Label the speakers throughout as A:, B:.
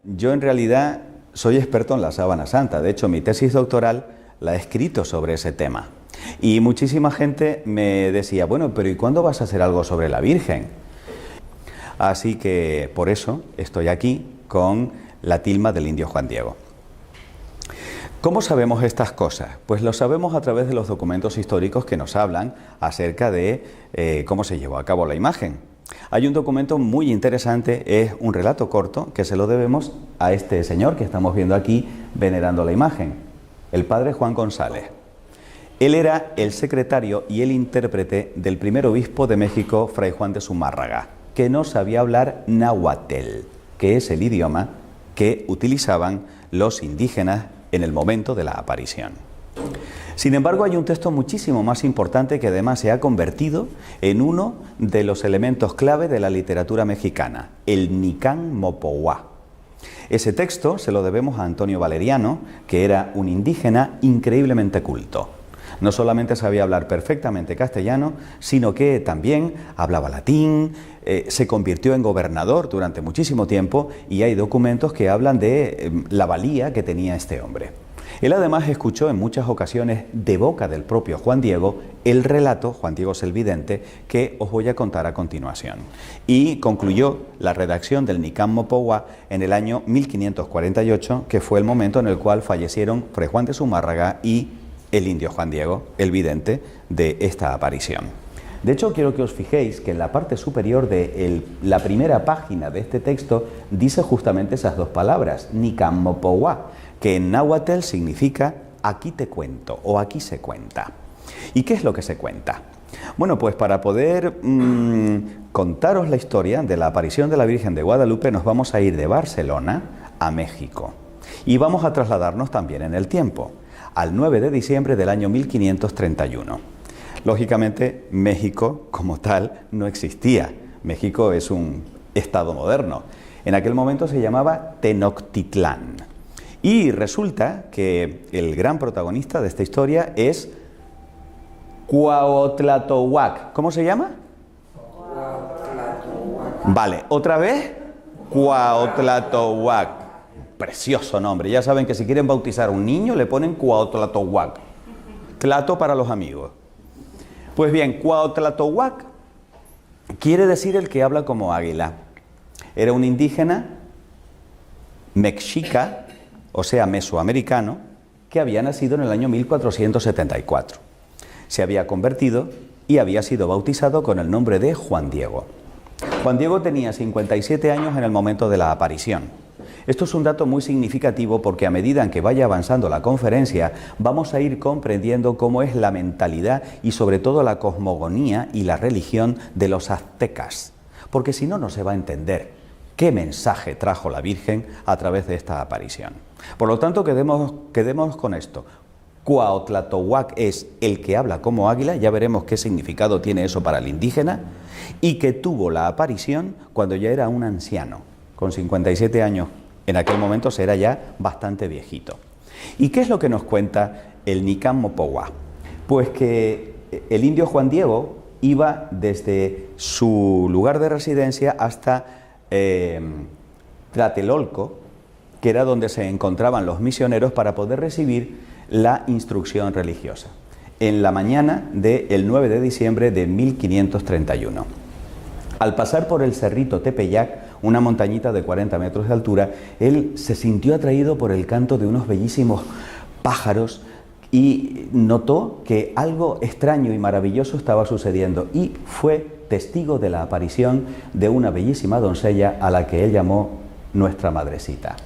A: Yo en realidad soy experto en la sábana santa. De hecho, mi tesis doctoral la he escrito sobre ese tema. Y muchísima gente me decía, bueno, pero ¿y cuándo vas a hacer algo sobre la Virgen? Así que por eso estoy aquí con la tilma del indio Juan Diego. ¿Cómo sabemos estas cosas? Pues lo sabemos a través de los documentos históricos que nos hablan acerca de cómo se llevó a cabo la imagen. Hay un documento muy interesante, es un relato corto que se lo debemos a este señor que estamos viendo aquí venerando la imagen, el padre Juan González. Él era el secretario y el intérprete del primer obispo de México, Fray Juan de Zumárraga, que no sabía hablar náhuatl, que es el idioma que utilizaban los indígenas en el momento de la aparición. Sin embargo, hay un texto muchísimo más importante que además se ha convertido en uno de los elementos clave de la literatura mexicana, el Nicán Mopohuá. Ese texto se lo debemos a Antonio Valeriano, que era un indígena increíblemente culto. No solamente sabía hablar perfectamente castellano, sino que también hablaba latín, se convirtió en gobernador durante muchísimo tiempo y hay documentos que hablan de la valía que tenía este hombre. Él además escuchó en muchas ocasiones de boca del propio Juan Diego el relato, Juan Diego es el vidente, que os voy a contar a continuación. Y concluyó la redacción del Nicán Mopohuá en el año 1548, que fue el momento en el cual fallecieron Fray Juan de Zumárraga y el indio Juan Diego, el vidente de esta aparición. De hecho, quiero que os fijéis que en la parte superior de la primera página de este texto dice justamente esas dos palabras, Nicán Mopohuá, que en náhuatl significa aquí te cuento o aquí se cuenta. ¿Y qué es lo que se cuenta? Bueno, pues para poder contaros la historia de la aparición de la Virgen de Guadalupe nos vamos a ir de Barcelona a México y vamos a trasladarnos también en el tiempo, al 9 de diciembre del año 1531. Lógicamente, México como tal no existía. México es un estado moderno. En aquel momento se llamaba Tenochtitlán. Y resulta que el gran protagonista de esta historia es Cuauhtlatohuac. ¿Cómo se llama? Vale, otra vez, Cuauhtlatohuac. Precioso nombre. Ya saben que si quieren bautizar a un niño le ponen Cuauhtlatohuac. Tlato para los amigos. Pues bien, Cuauhtlatohuac quiere decir el que habla como águila. Era un indígena mexica, o sea, mesoamericano, que había nacido en el año 1474. Se había convertido y había sido bautizado con el nombre de Juan Diego. Juan Diego tenía 57 años en el momento de la aparición. Esto es un dato muy significativo porque a medida en que vaya avanzando la conferencia vamos a ir comprendiendo cómo es la mentalidad y sobre todo la cosmogonía y la religión de los aztecas, porque si no, no se va a entender qué mensaje trajo la Virgen a través de esta aparición. Por lo tanto, quedémonos con esto. Cuauhtlatohuac es el que habla como águila, ya veremos qué significado tiene eso para el indígena, y que tuvo la aparición cuando ya era un anciano, con 57 años. En aquel momento era ya bastante viejito. ¿Y qué es lo que nos cuenta el Nicán Mopohuá? Pues que el indio Juan Diego iba desde su lugar de residencia hasta Tlatelolco, que era donde se encontraban los misioneros para poder recibir la instrucción religiosa, en la mañana del 9 de diciembre de 1531. Al pasar por el cerrito Tepeyac, una montañita de 40 metros de altura, él se sintió atraído por el canto de unos bellísimos pájaros y notó que algo extraño y maravilloso estaba sucediendo y fue testigo de la aparición de una bellísima doncella a la que él llamó Nuestra Madrecita.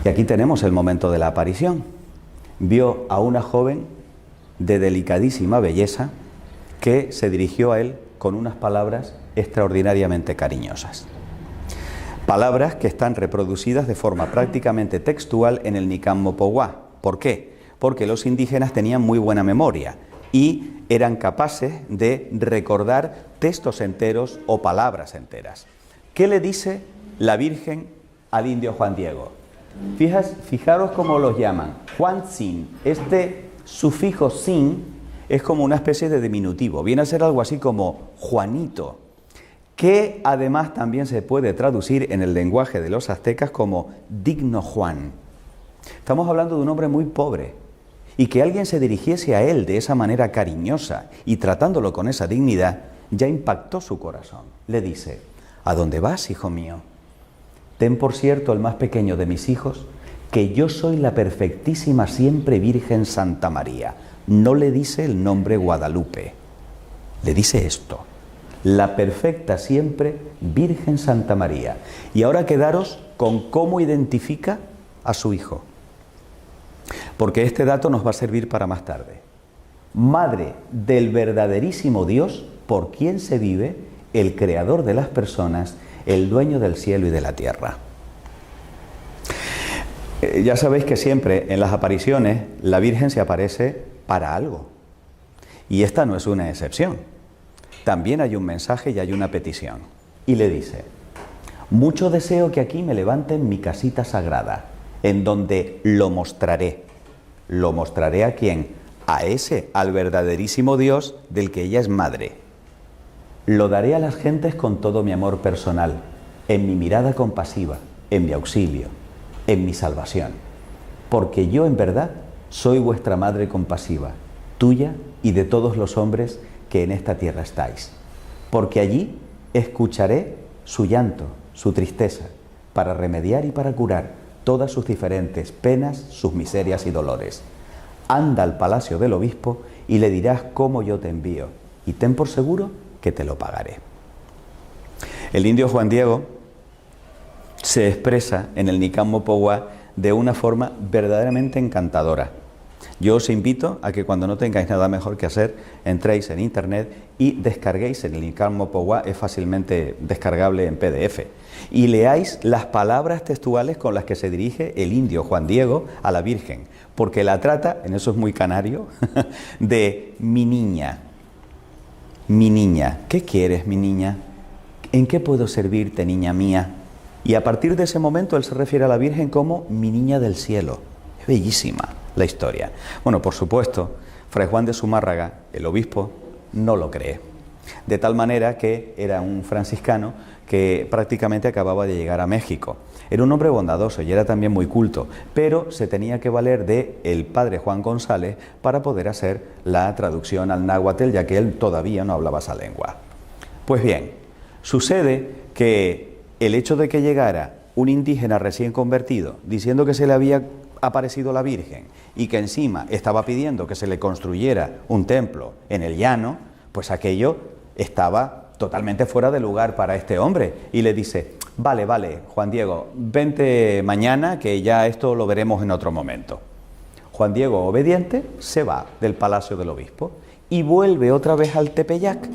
A: Y aquí tenemos el momento de la aparición. Vio a una joven de delicadísima belleza que se dirigió a él con unas palabras extraordinariamente cariñosas. Palabras que están reproducidas de forma prácticamente textual en el Nicán Mopohuá. ¿Por qué? Porque los indígenas tenían muy buena memoria y eran capaces de recordar textos enteros o palabras enteras. ¿Qué le dice la Virgen al indio Juan Diego? Fijaros cómo los llaman. Juan Sin. Este sufijo sin es como una especie de diminutivo. Viene a ser algo así como Juanito. que además también se puede traducir en el lenguaje de los aztecas como digno Juan. Estamos hablando de un hombre muy pobre, y que alguien se dirigiese a él de esa manera cariñosa y tratándolo con esa dignidad, ya impactó su corazón. Le dice: ¿a dónde vas, hijo mío? Ten por cierto, el más pequeño de mis hijos, que yo soy la perfectísima siempre Virgen Santa María. No le dice el nombre Guadalupe, le dice esto: la perfecta siempre Virgen Santa María. Y ahora quedaros con cómo identifica a su hijo, porque este dato nos va a servir para más tarde. Madre del verdaderísimo Dios, por quien se vive, el creador de las personas, el dueño del cielo y de la tierra. Ya sabéis que siempre en las apariciones la Virgen se aparece para algo, y esta no es una excepción. También hay un mensaje y hay una petición, y le dice: mucho deseo que aquí me levanten mi casita sagrada, en donde lo mostraré. ¿Lo mostraré a quién? A ese, al verdaderísimo Dios del que ella es madre. Lo daré a las gentes con todo mi amor personal, en mi mirada compasiva, en mi auxilio, en mi salvación. Porque yo en verdad soy vuestra madre compasiva, tuya y de todos los hombres que en esta tierra estáis. Porque allí escucharé su llanto, su tristeza, para remediar y para curar todas sus diferentes penas, sus miserias y dolores. Anda al palacio del obispo y le dirás cómo yo te envío, y ten por seguro que te lo pagaré. El indio Juan Diego se expresa en el Nican Mopogua de una forma verdaderamente encantadora. Yo os invito a que cuando no tengáis nada mejor que hacer, entréis en internet y descarguéis el Nican Mopogua, es fácilmente descargable en PDF, y leáis las palabras textuales con las que se dirige el indio Juan Diego a la Virgen, porque la trata, en eso es muy canario, de mi niña. Mi niña, ¿qué quieres, mi niña? ¿En qué puedo servirte, niña mía? Y a partir de ese momento él se refiere a la Virgen como mi niña del cielo. Es bellísima la historia. Bueno, por supuesto, Fray Juan de Zumárraga, el obispo, no lo cree. De tal manera que era un franciscano que prácticamente acababa de llegar a México. Era un hombre bondadoso y era también muy culto, pero se tenía que valer de el padre Juan González para poder hacer la traducción al náhuatl, ya que él todavía no hablaba esa lengua. Pues bien, sucede que el hecho de que llegara un indígena recién convertido diciendo que se le había aparecido la Virgen y que encima estaba pidiendo que se le construyera un templo en el llano, pues aquello estaba totalmente fuera de lugar para este hombre, y le dice: vale, Juan Diego, vente mañana que ya esto lo veremos en otro momento. Juan Diego, obediente, se va del palacio del obispo y vuelve otra vez al Tepeyac,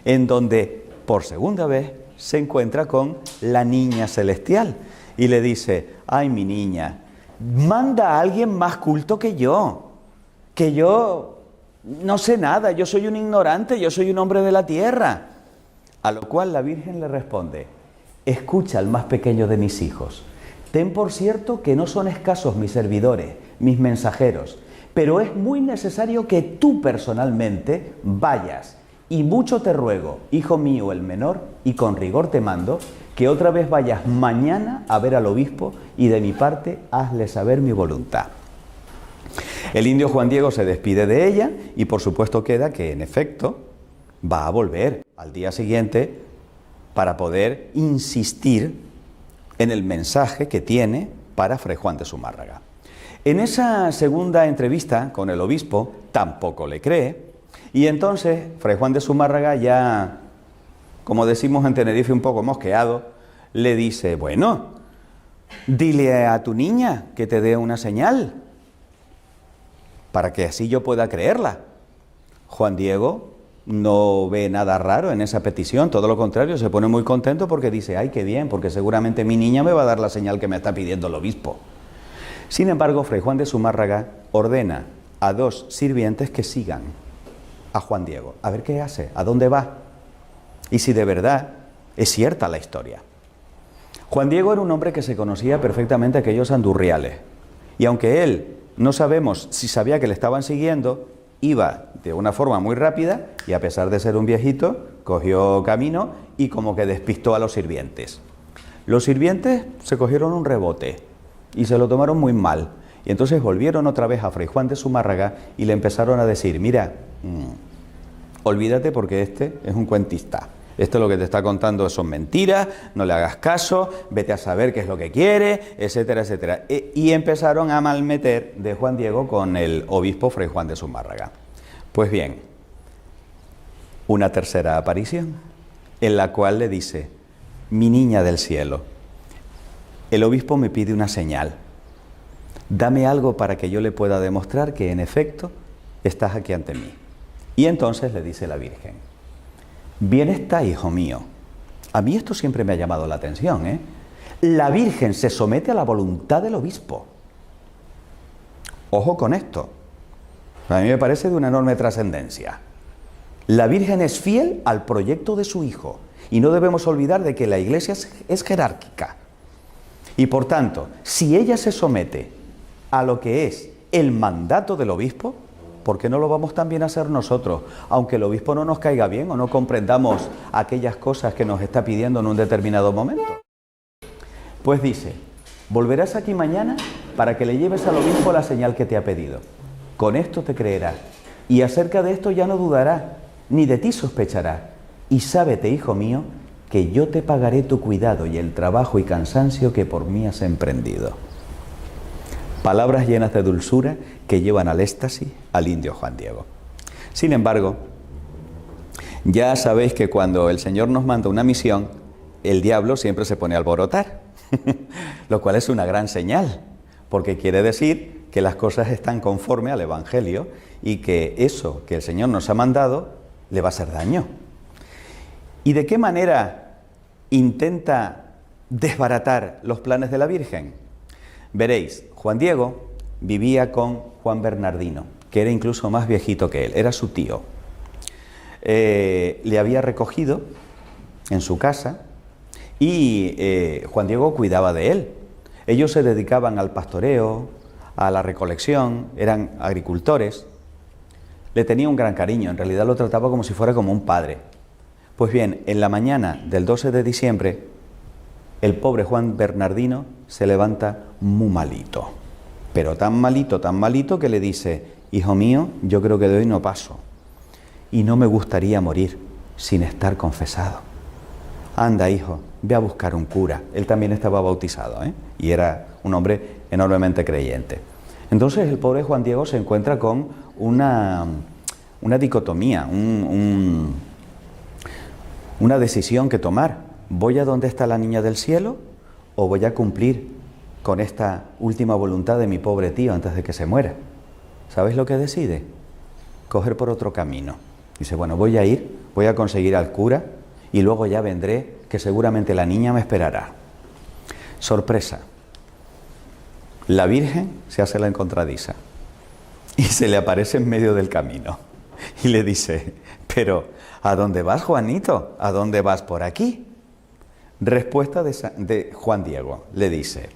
A: en donde por segunda vez se encuentra con la niña celestial y le dice: ay, mi niña, manda a alguien más culto que yo no sé nada, yo soy un ignorante, yo soy un hombre de la tierra. A lo cual la Virgen le responde: escucha al más pequeño de mis hijos, ten por cierto que no son escasos mis servidores, mis mensajeros, pero es muy necesario que tú personalmente vayas, y mucho te ruego, hijo mío el menor, y con rigor te mando, que otra vez vayas mañana a ver al obispo, y de mi parte hazle saber mi voluntad. El indio Juan Diego se despide de ella y por supuesto queda que en efecto va a volver al día siguiente para poder insistir en el mensaje que tiene para Fray Juan de Zumárraga. En esa segunda entrevista con el obispo tampoco le cree, y entonces Fray Juan de Zumárraga, ya, como decimos en Tenerife, un poco mosqueado, le dice: bueno, dile a tu niña que te dé una señal para que así yo pueda creerla. Juan Diego no ve nada raro en esa petición, todo lo contrario, se pone muy contento porque dice: ay, qué bien, porque seguramente mi niña me va a dar la señal que me está pidiendo el obispo. Sin embargo, Fray Juan de Zumárraga ordena a dos sirvientes que sigan a Juan Diego, a ver qué hace, a dónde va, y si de verdad es cierta la historia. Juan Diego era un hombre que se conocía perfectamente a aquellos andurriales, y aunque él no sabemos si sabía que le estaban siguiendo, iba de una forma muy rápida y a pesar de ser un viejito, cogió camino y como que despistó a los sirvientes. Los sirvientes se cogieron un rebote y se lo tomaron muy mal. Y entonces volvieron otra vez a Fray Juan de Zumárraga y le empezaron a decir, mira, olvídate porque este es un cuentista. Esto lo que te está contando son mentiras, no le hagas caso, vete a saber qué es lo que quiere, etcétera, etcétera. Y empezaron a malmeter de Juan Diego con el obispo Fray Juan de Zumárraga. Pues bien, una tercera aparición en la cual le dice, mi niña del cielo, el obispo me pide una señal. Dame algo para que yo le pueda demostrar que en efecto estás aquí ante mí. Y entonces le dice la Virgen, bien está, hijo mío. A mí esto siempre me ha llamado la atención, ¿eh? La Virgen se somete a la voluntad del obispo. Ojo con esto. A mí me parece de una enorme trascendencia. La Virgen es fiel al proyecto de su hijo y no debemos olvidar de que la Iglesia es jerárquica. Y por tanto, si ella se somete a lo que es el mandato del obispo, ¿por qué no lo vamos también a hacer nosotros? Aunque el obispo no nos caiga bien o no comprendamos aquellas cosas que nos está pidiendo en un determinado momento. Pues dice, volverás aquí mañana para que le lleves al obispo la señal que te ha pedido. Con esto te creerá, y acerca de esto ya no dudará, ni de ti sospechará. Y sábete, hijo mío, que yo te pagaré tu cuidado y el trabajo y cansancio que por mí has emprendido. Palabras llenas de dulzura que llevan al éxtasis al indio Juan Diego. Sin embargo, ya sabéis que cuando el Señor nos manda una misión, el diablo siempre se pone a alborotar, lo cual es una gran señal, porque quiere decir que las cosas están conforme al Evangelio y que eso que el Señor nos ha mandado le va a hacer daño. ¿Y de qué manera intenta desbaratar los planes de la Virgen? Veréis, Juan Diego vivía con Juan Bernardino, que era incluso más viejito que él, era su tío. Le había recogido en su casa y Juan Diego cuidaba de él. Ellos se dedicaban al pastoreo, a la recolección, eran agricultores. Le tenía un gran cariño, en realidad lo trataba como si fuera como un padre. Pues bien, en la mañana del 12 de diciembre, el pobre Juan Bernardino se levanta muy malito, pero tan malito que le dice, hijo mío, yo creo que de hoy no paso y no me gustaría morir sin estar confesado. Anda, hijo, ve a buscar un cura. Él también estaba bautizado, ¿eh? Y era un hombre enormemente creyente. Entonces el pobre Juan Diego se encuentra con una dicotomía, una decisión que tomar. ¿Voy a donde está la niña del cielo o voy a cumplir con esta última voluntad de mi pobre tío antes de que se muera? ¿Sabéis lo que decide? Coger por otro camino. Dice, bueno, voy a conseguir al cura y luego ya vendré, que seguramente la niña me esperará. Sorpresa. La Virgen se hace la encontradiza y se le aparece en medio del camino y le dice, pero ¿a dónde vas, Juanito? ¿A dónde vas por aquí? Respuesta de Juan Diego, le dice,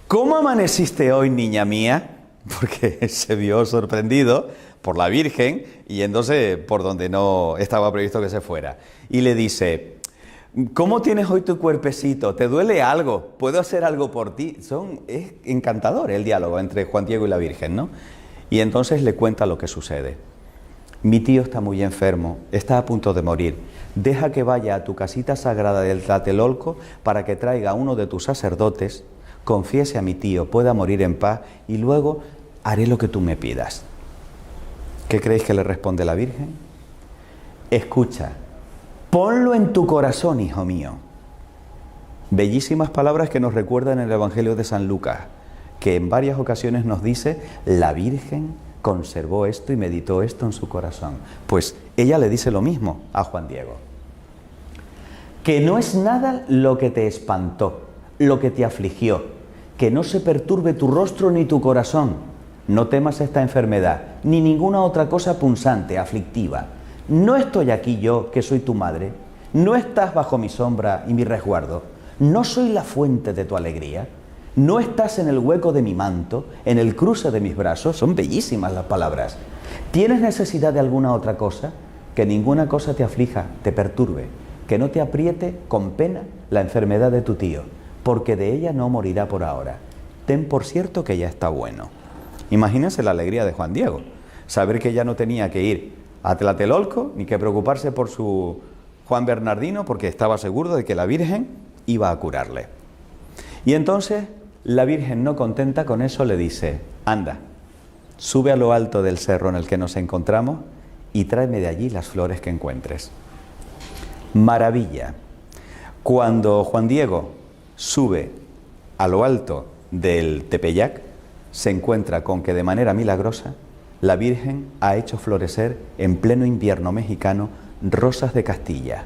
A: ¿cómo amaneciste hoy, niña mía? Porque se vio sorprendido por la Virgen y entonces por donde no estaba previsto que se fuera. Y le dice, ¿cómo tienes hoy tu cuerpecito? ¿Te duele algo? ¿Puedo hacer algo por ti? Es encantador el diálogo entre Juan Diego y la Virgen, ¿no? Y entonces le cuenta lo que sucede. Mi tío está muy enfermo, está a punto de morir. Deja que vaya a tu casita sagrada del Tlatelolco para que traiga a uno de tus sacerdotes, confiese a mi tío, pueda morir en paz y luego haré lo que tú me pidas. ¿Qué creéis que le responde la Virgen? Escucha, ponlo en tu corazón, hijo mío. Bellísimas palabras que nos recuerdan el Evangelio de San Lucas, que en varias ocasiones nos dice, la Virgen conservó esto y meditó esto en su corazón. Pues ella le dice lo mismo a Juan Diego. Que no es nada lo que te espantó, lo que te afligió, que no se perturbe tu rostro ni tu corazón. No temas esta enfermedad, ni ninguna otra cosa punzante, aflictiva. ¿No estoy aquí yo, que soy tu madre? ¿No estás bajo mi sombra y mi resguardo? ¿No soy la fuente de tu alegría? No estás en el hueco de mi manto, en el cruce de mis brazos. Son bellísimas las palabras. ¿Tienes necesidad de alguna otra cosa? Que ninguna cosa te aflija, te perturbe, que no te apriete con pena la enfermedad de tu tío, porque de ella no morirá por ahora. Ten por cierto que ya está bueno. Imagínense la alegría de Juan Diego, saber que ya no tenía que ir a Tlatelolco ni que preocuparse por su Juan Bernardino, porque estaba seguro de que la Virgen iba a curarle. Y entonces la Virgen, no contenta con eso, le dice: anda, sube a lo alto del cerro en el que nos encontramos y tráeme de allí las flores que encuentres. Maravilla. Cuando Juan Diego sube a lo alto del Tepeyac, se encuentra con que de manera milagrosa la Virgen ha hecho florecer en pleno invierno mexicano rosas de Castilla.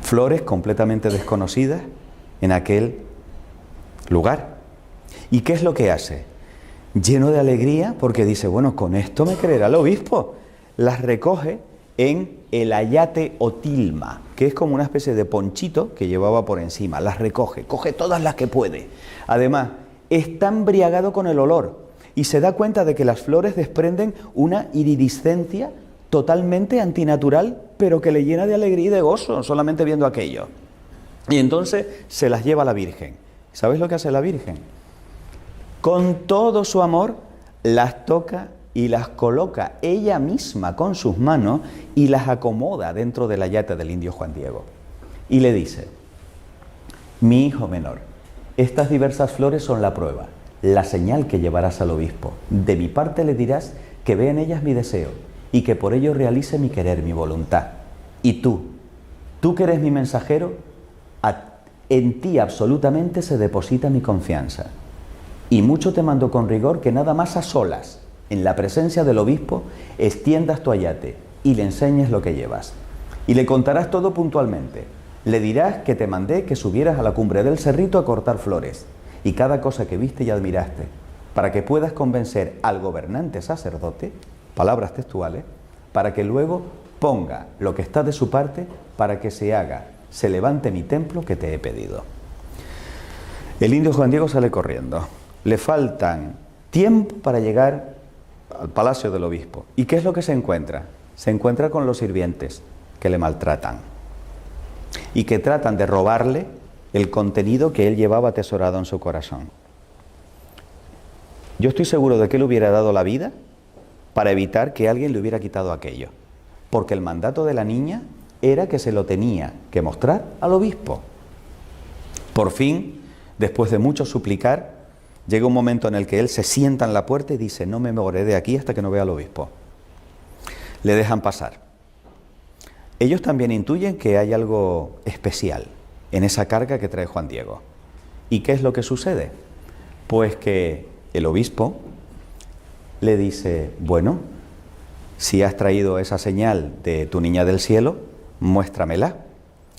A: Flores completamente desconocidas en aquel lugar. ¿Y qué es lo que hace? Lleno de alegría, porque dice: bueno, con esto me creerá el obispo. Las recoge en el ayate o tilma, que es como una especie de ponchito que llevaba por encima. Las recoge, coge todas las que puede. Además, está embriagado con el olor y se da cuenta de que las flores desprenden una iridiscencia totalmente antinatural, pero que le llena de alegría y de gozo solamente viendo aquello. Y entonces se las lleva a la Virgen. ¿Sabes lo que hace la Virgen? Con todo su amor las toca y las coloca ella misma con sus manos y las acomoda dentro del ayate del indio Juan Diego. Y le dice: mi hijo menor, estas diversas flores son la prueba, la señal que llevarás al obispo. De mi parte le dirás que ve en ellas mi deseo y que por ello realice mi querer, mi voluntad. Y tú que eres mi mensajero, en ti absolutamente se deposita mi confianza. Y mucho te mando con rigor que nada más a solas, en la presencia del obispo, extiendas tu ayate y le enseñes lo que llevas. Y le contarás todo puntualmente. Le dirás que te mandé que subieras a la cumbre del cerrito a cortar flores, y cada cosa que viste y admiraste, para que puedas convencer al gobernante sacerdote, palabras textuales, para que luego ponga lo que está de su parte para que se levante mi templo que te he pedido. El indio Juan Diego sale corriendo. Le faltan tiempo para llegar al palacio del obispo. ¿Y qué es lo que se encuentra? Se encuentra con los sirvientes que le maltratan y que tratan de robarle el contenido que él llevaba atesorado en su corazón. Yo estoy seguro de que él hubiera dado la vida para evitar que alguien le hubiera quitado aquello, porque el mandato de la niña era que se lo tenía que mostrar al obispo. Por fin, después de mucho suplicar, llega un momento en el que él se sienta en la puerta y dice: no me moveré de aquí hasta que no vea al obispo. Le dejan pasar. Ellos también intuyen que hay algo especial en esa carga que trae Juan Diego. ¿Y qué es lo que sucede? Pues que el obispo le dice: bueno, si has traído esa señal de tu niña del cielo, muéstramela.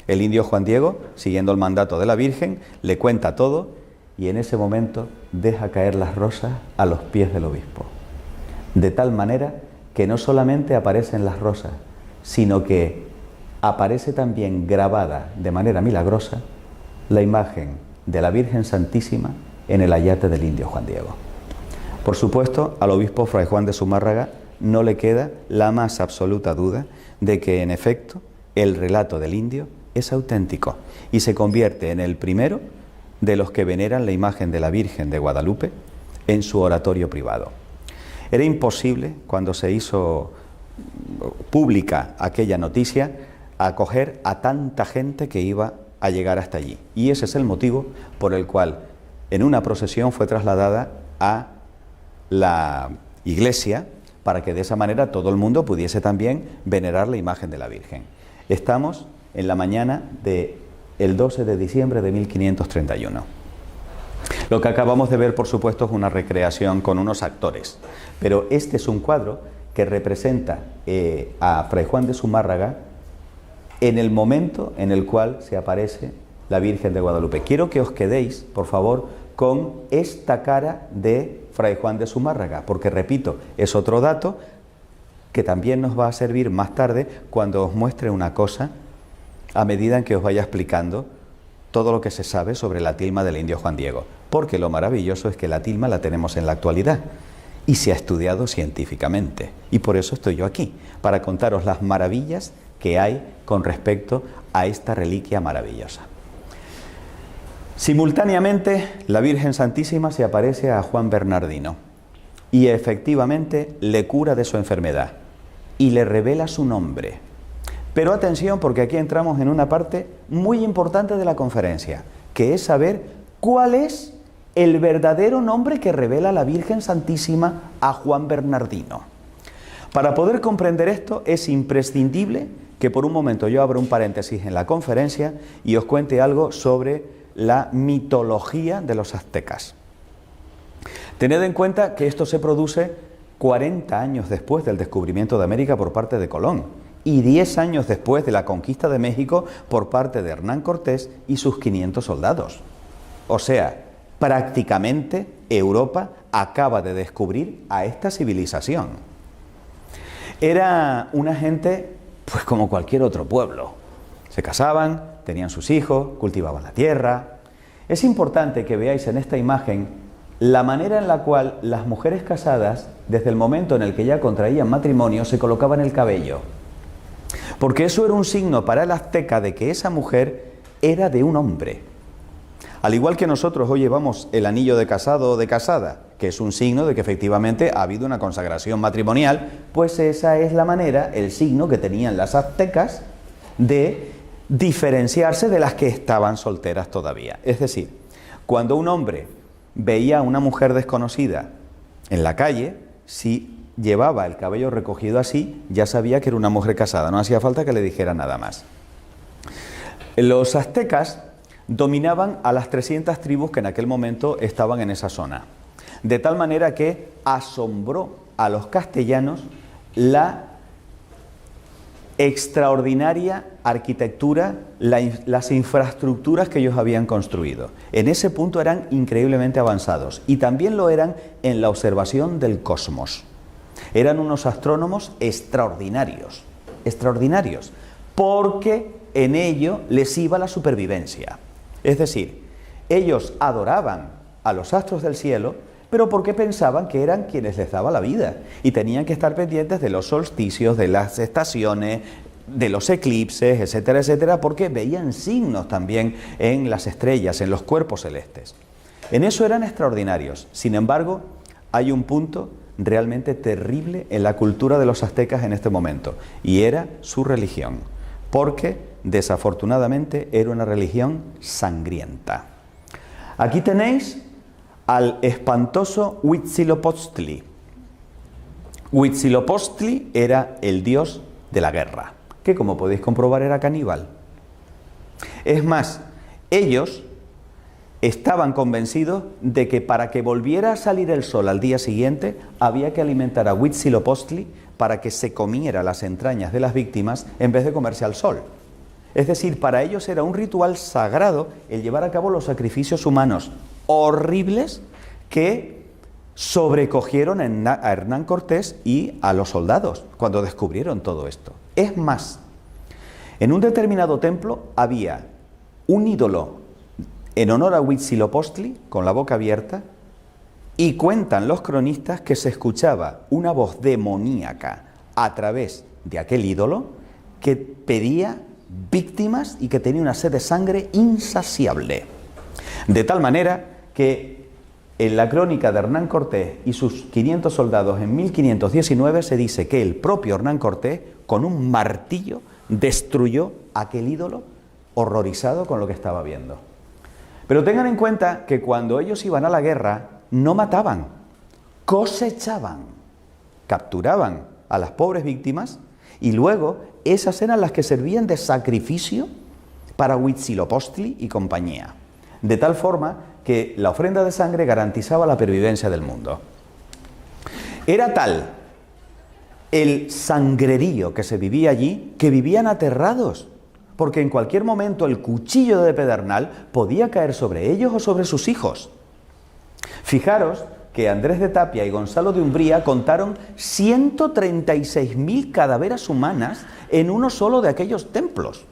A: El indio Juan Diego, siguiendo el mandato de la Virgen, le cuenta todo y en ese momento deja caer las rosas a los pies del obispo. De tal manera que no solamente aparecen las rosas, sino que aparece también grabada de manera milagrosa la imagen de la Virgen Santísima en el ayate del indio Juan Diego. Por supuesto, al obispo Fray Juan de Zumárraga no le queda la más absoluta duda de que, en efecto, el relato del indio es auténtico y se convierte en el primero de los que veneran la imagen de la Virgen de Guadalupe en su oratorio privado. Era imposible, cuando se hizo pública aquella noticia, acoger a tanta gente que iba a llegar hasta allí. Y ese es el motivo por el cual en una procesión fue trasladada a la iglesia, para que de esa manera todo el mundo pudiese también venerar la imagen de la Virgen. Estamos en la mañana del 12 de diciembre de 1531. Lo que acabamos de ver, por supuesto, es una recreación con unos actores, pero este es un cuadro que representa a Fray Juan de Zumárraga en el momento en el cual se aparece la Virgen de Guadalupe. Quiero que os quedéis, por favor, con esta cara de Fray Juan de Zumárraga, porque, repito, es otro dato que también nos va a servir más tarde cuando os muestre una cosa a medida en que os vaya explicando todo lo que se sabe sobre la tilma del indio Juan Diego, porque lo maravilloso es que la tilma la tenemos en la actualidad y se ha estudiado científicamente. Y por eso estoy yo aquí, para contaros las maravillas que hay con respecto a esta reliquia maravillosa. Simultáneamente, la Virgen Santísima se aparece a Juan Bernardino y efectivamente le cura de su enfermedad y le revela su nombre. Pero atención, porque aquí entramos en una parte muy importante de la conferencia, que es saber cuál es el verdadero nombre que revela la Virgen Santísima a Juan Bernardino. Para poder comprender esto es imprescindible que por un momento yo abra un paréntesis en la conferencia y os cuente algo sobre la mitología de los aztecas. Tened en cuenta que esto se produce 40 años después del descubrimiento de América por parte de Colón y 10 años después de la conquista de México por parte de Hernán Cortés y sus 500 soldados. O sea, prácticamente Europa acaba de descubrir a esta civilización. Era una gente, pues como cualquier otro pueblo. Se casaban, tenían sus hijos, cultivaban la tierra. Es importante que veáis en esta imagen la manera en la cual las mujeres casadas, desde el momento en el que ya contraían matrimonio, se colocaban el cabello. Porque eso era un signo para el azteca de que esa mujer era de un hombre. Al igual que nosotros hoy llevamos el anillo de casado o de casada, que es un signo de que efectivamente ha habido una consagración matrimonial, pues esa es la manera, el signo que tenían las aztecas de diferenciarse de las que estaban solteras todavía. Es decir, cuando un hombre veía a una mujer desconocida en la calle, si llevaba el cabello recogido así, ya sabía que era una mujer casada, no hacía falta que le dijera nada más. Los aztecas dominaban a las 300 tribus que en aquel momento estaban en esa zona, de tal manera que asombró a los castellanos la extraordinaria arquitectura, las infraestructuras que ellos habían construido. En ese punto eran increíblemente avanzados y también lo eran en la observación del cosmos. Eran unos astrónomos extraordinarios, porque en ello les iba la supervivencia. Es decir, ellos adoraban a los astros del cielo, pero porque pensaban que eran quienes les daban la vida y tenían que estar pendientes de los solsticios, de las estaciones, de los eclipses, etcétera, etcétera, porque veían signos también en las estrellas, en los cuerpos celestes. En eso eran extraordinarios. Sin embargo, hay un punto realmente terrible en la cultura de los aztecas en este momento, y era su religión, porque desafortunadamente era una religión sangrienta. Aquí tenéis al espantoso Huitzilopochtli. Huitzilopochtli era el dios de la guerra, que como podéis comprobar era caníbal. Es más, ellos estaban convencidos de que para que volviera a salir el sol al día siguiente había que alimentar a Huitzilopochtli para que se comiera las entrañas de las víctimas en vez de comerse al sol. Es decir, para ellos era un ritual sagrado el llevar a cabo los sacrificios humanos horribles que sobrecogieron a Hernán Cortés y a los soldados cuando descubrieron todo esto. Es más, en un determinado templo había un ídolo en honor a Huitzilopochtli con la boca abierta y cuentan los cronistas que se escuchaba una voz demoníaca a través de aquel ídolo que pedía víctimas y que tenía una sed de sangre insaciable. De tal manera que en la crónica de Hernán Cortés y sus 500 soldados en 1519 se dice que el propio Hernán Cortés con un martillo destruyó aquel ídolo horrorizado con lo que estaba viendo. Pero tengan en cuenta que cuando ellos iban a la guerra no mataban, cosechaban, capturaban a las pobres víctimas y luego esas eran las que servían de sacrificio para Huitzilopochtli y compañía. De tal forma que la ofrenda de sangre garantizaba la pervivencia del mundo. Era tal el sangrerío que se vivía allí que vivían aterrados, porque en cualquier momento el cuchillo de pedernal podía caer sobre ellos o sobre sus hijos. Fijaros que Andrés de Tapia y Gonzalo de Umbría contaron 136.000 cadaveras humanas en uno solo de aquellos templos.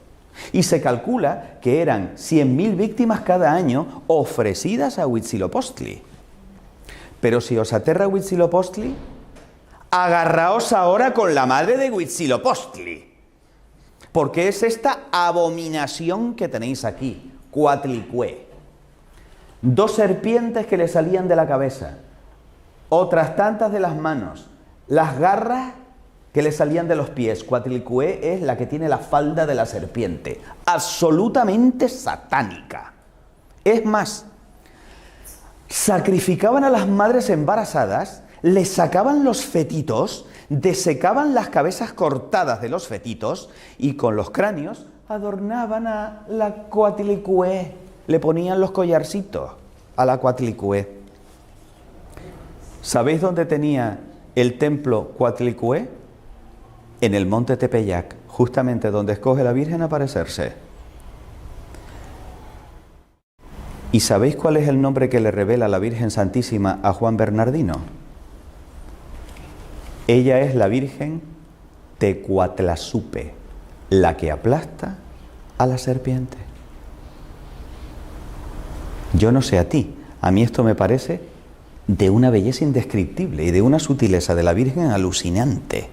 A: Y se calcula que eran 100.000 víctimas cada año ofrecidas a Huitzilopochtli. Pero si os aterra Huitzilopochtli, agarraos ahora con la madre de Huitzilopochtli. Porque es esta abominación que tenéis aquí, Coatlicue. 2 serpientes que le salían de la cabeza, otras tantas de las manos, las garras que le salían de los pies. Coatlicue es la que tiene la falda de la serpiente, absolutamente satánica. Es más, sacrificaban a las madres embarazadas, les sacaban los fetitos, desecaban las cabezas cortadas de los fetitos y con los cráneos adornaban a la Coatlicue, le ponían los collarcitos a la Coatlicue. ¿Sabéis dónde tenía el templo Coatlicue? En el monte Tepeyac, justamente donde escoge la Virgen aparecerse. ¿Y sabéis cuál es el nombre que le revela la Virgen Santísima a Juan Bernardino? Ella es la Virgen Tecuatlazupe, la que aplasta a la serpiente. Yo no sé a ti, a mí esto me parece de una belleza indescriptible y de una sutileza de la Virgen alucinante.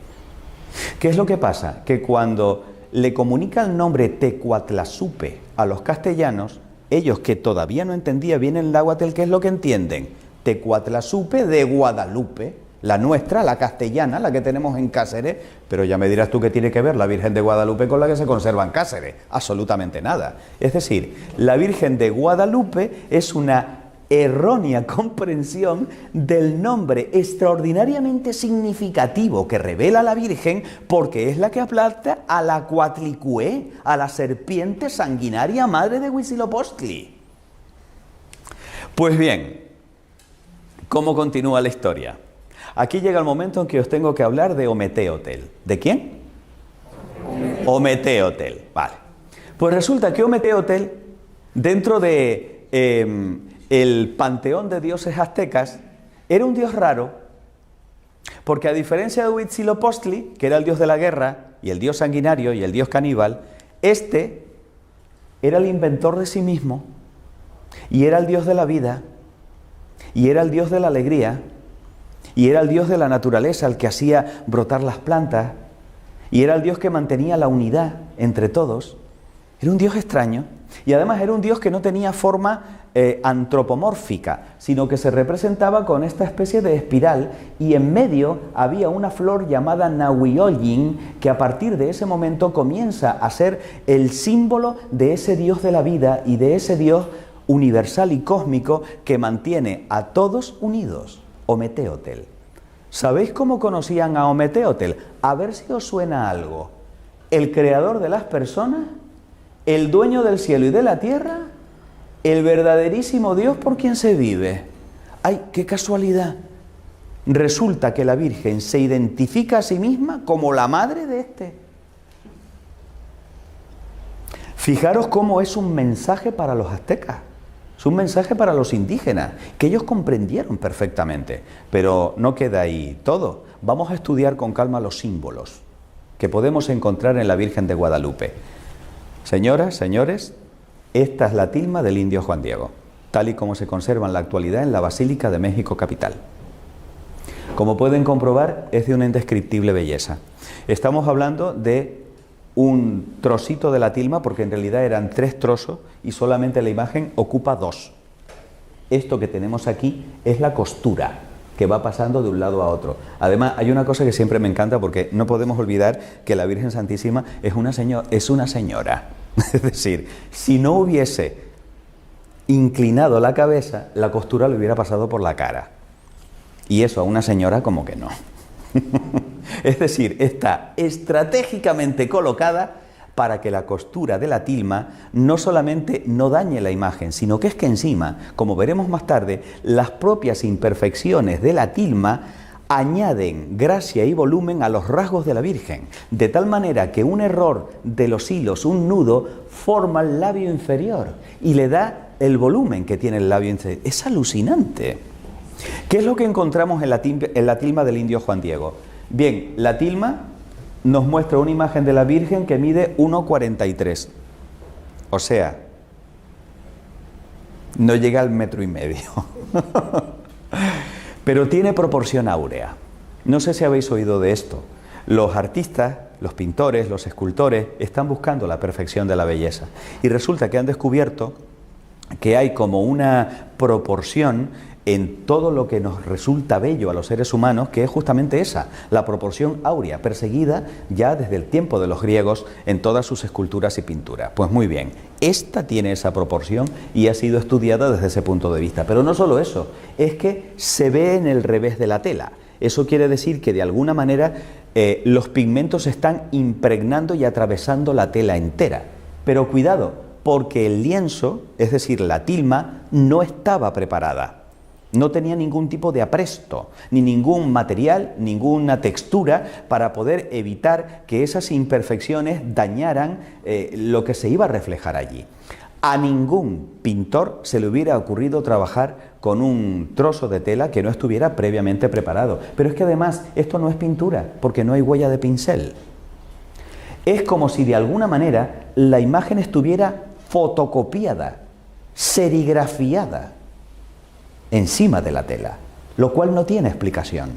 A: ¿Qué es lo que pasa? Que cuando le comunica el nombre Tecuatlazupe a los castellanos, ellos que todavía no entendían bien el náhuatl, ¿qué es lo que entienden? Tecuatlazupe de Guadalupe, la nuestra, la castellana, la que tenemos en Cáceres, pero ya me dirás tú qué tiene que ver la Virgen de Guadalupe con la que se conserva en Cáceres. Absolutamente nada. Es decir, la Virgen de Guadalupe es una errónea comprensión del nombre extraordinariamente significativo que revela la Virgen, porque es la que aplasta a la Coatlicue, a la serpiente sanguinaria madre de Huitzilopochtli. Pues bien, ¿cómo continúa la historia? Aquí llega el momento en que os tengo que hablar de Ometeotl. ¿De quién? Ometeotl, vale. Pues resulta que Ometeotl, dentro de el panteón de dioses aztecas, era un dios raro, porque a diferencia de Huitzilopochtli, que era el dios de la guerra, y el dios sanguinario, y el dios caníbal, este era el inventor de sí mismo, y era el dios de la vida, y era el dios de la alegría, y era el dios de la naturaleza, el que hacía brotar las plantas, y era el dios que mantenía la unidad entre todos. Era un dios extraño, y además era un dios que no tenía forma antropomórfica, sino que se representaba con esta especie de espiral, y en medio había una flor llamada Nahuioyin, que a partir de ese momento comienza a ser el símbolo de ese dios de la vida y de ese dios universal y cósmico que mantiene a todos unidos. Ometeotl. ¿Sabéis cómo conocían a Ometeotl? A ver si os suena algo. El creador de las personas, el dueño del cielo y de la tierra, el verdaderísimo Dios por quien se vive. ¡Ay, qué casualidad! Resulta que la Virgen se identifica a sí misma como la madre de este. Fijaros cómo es un mensaje para los aztecas. Es un mensaje para los indígenas, que ellos comprendieron perfectamente. Pero no queda ahí todo. Vamos a estudiar con calma los símbolos que podemos encontrar en la Virgen de Guadalupe. Señoras, señores, esta es la tilma del indio Juan Diego, tal y como se conserva en la actualidad en la Basílica de México Capital. Como pueden comprobar, es de una indescriptible belleza. Estamos hablando de un trocito de la tilma, porque en realidad eran 3 trozos y solamente la imagen ocupa 2. Esto que tenemos aquí es la costura que va pasando de un lado a otro. Además, hay una cosa que siempre me encanta, porque no podemos olvidar que la Virgen Santísima es una señora. Es decir, si no hubiese inclinado la cabeza, la costura le hubiera pasado por la cara. Y eso a una señora como que no. Es decir, está estratégicamente colocada para que la costura de la tilma no solamente no dañe la imagen, sino que es que encima, como veremos más tarde, las propias imperfecciones de la tilma añaden gracia y volumen a los rasgos de la Virgen, de tal manera que un error de los hilos, un nudo, forma el labio inferior y le da el volumen que tiene el labio inferior. Es alucinante. ¿Qué es lo que encontramos en la tilma del indio Juan Diego? Bien, la tilma nos muestra una imagen de la Virgen que mide 1,43. O sea, no llega al 1,5 metros. Pero tiene proporción áurea. No sé si habéis oído de esto. Los artistas, los pintores, los escultores están buscando la perfección de la belleza. Y resulta que han descubierto que hay como una proporción en todo lo que nos resulta bello a los seres humanos, que es justamente esa, la proporción áurea, perseguida ya desde el tiempo de los griegos en todas sus esculturas y pinturas. Pues muy bien, esta tiene esa proporción y ha sido estudiada desde ese punto de vista. Pero no solo eso, es que se ve en el revés de la tela. Eso quiere decir que de alguna manera los pigmentos están impregnando y atravesando la tela entera. Pero cuidado, porque el lienzo, es decir, la tilma, no estaba preparada. No tenía ningún tipo de apresto, ni ningún material, ninguna textura para poder evitar que esas imperfecciones dañaran lo que se iba a reflejar allí. A ningún pintor se le hubiera ocurrido trabajar con un trozo de tela que no estuviera previamente preparado. Pero es que además esto no es pintura, porque no hay huella de pincel. Es como si de alguna manera la imagen estuviera fotocopiada, serigrafiada encima de la tela, lo cual no tiene explicación,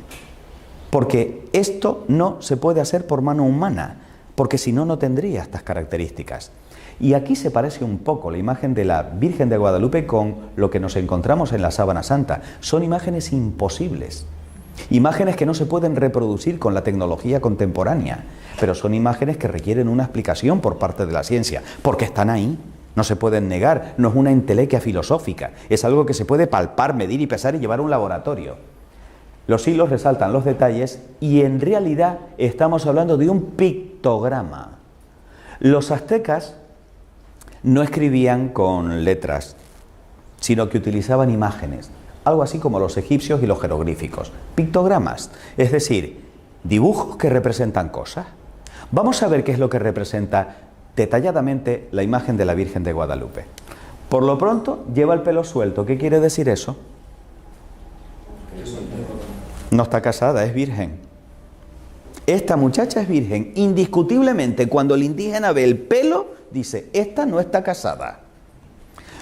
A: porque esto no se puede hacer por mano humana, porque si no, no tendría estas características. Y aquí se parece un poco la imagen de la Virgen de Guadalupe con lo que nos encontramos en la Sábana Santa. Son imágenes imposibles, imágenes que no se pueden reproducir con la tecnología contemporánea, pero son imágenes que requieren una explicación por parte de la ciencia, porque están ahí. No se pueden negar, no es una entelequia filosófica, es algo que se puede palpar, medir y pesar y llevar a un laboratorio. Los hilos resaltan los detalles y en realidad estamos hablando de un pictograma. Los aztecas no escribían con letras, sino que utilizaban imágenes, algo así como los egipcios y los jeroglíficos, pictogramas, es decir, dibujos que representan cosas. Vamos a ver qué es lo que representa detalladamente la imagen de la Virgen de Guadalupe. Por lo pronto, lleva el pelo suelto. ¿Qué quiere decir eso? No está casada, es virgen. Esta muchacha es virgen. Indiscutiblemente, cuando el indígena ve el pelo, dice, esta no está casada.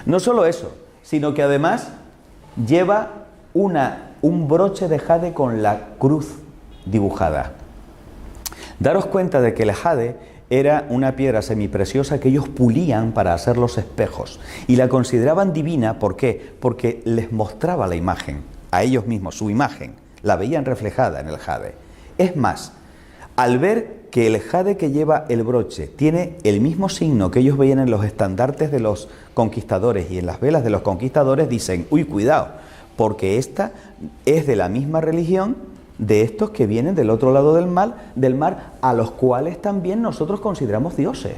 A: No solo eso, sino que además lleva un broche de jade con la cruz dibujada. Daros cuenta de que el jade era una piedra semipreciosa que ellos pulían para hacer los espejos y la consideraban divina. ¿Por qué? Porque les mostraba la imagen, a ellos mismos, su imagen, la veían reflejada en el jade. Es más, al ver que el jade que lleva el broche tiene el mismo signo que ellos veían en los estandartes de los conquistadores y en las velas de los conquistadores, dicen, uy, cuidado, porque esta es de la misma religión de estos que vienen del otro lado del mar, a los cuales también nosotros consideramos dioses.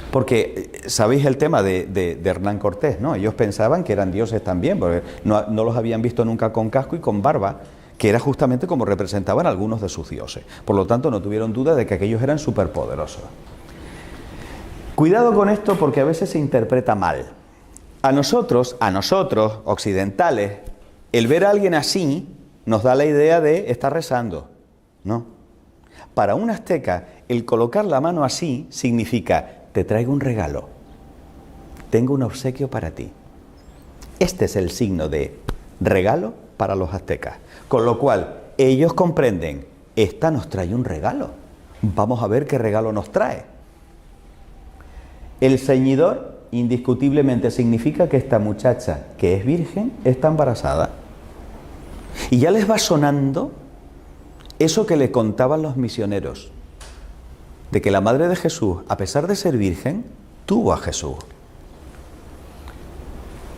A: Porque sabéis el tema de Hernán Cortés, ¿no? Ellos pensaban que eran dioses también, porque no los habían visto nunca con casco y con barba, que era justamente como representaban algunos de sus dioses. Por lo tanto, no tuvieron duda de que aquellos eran superpoderosos. Cuidado con esto, porque a veces se interpreta mal. A nosotros, occidentales, el ver a alguien así nos da la idea de estar rezando. No. Para un azteca, el colocar la mano así significa, te traigo un regalo, tengo un obsequio para ti. Este es el signo de regalo para los aztecas. Con lo cual, ellos comprenden, esta nos trae un regalo. Vamos a ver qué regalo nos trae. El ceñidor, indiscutiblemente, significa que esta muchacha, que es virgen, está embarazada. Y ya les va sonando eso que le contaban los misioneros, de que la madre de Jesús, a pesar de ser virgen, tuvo a Jesús.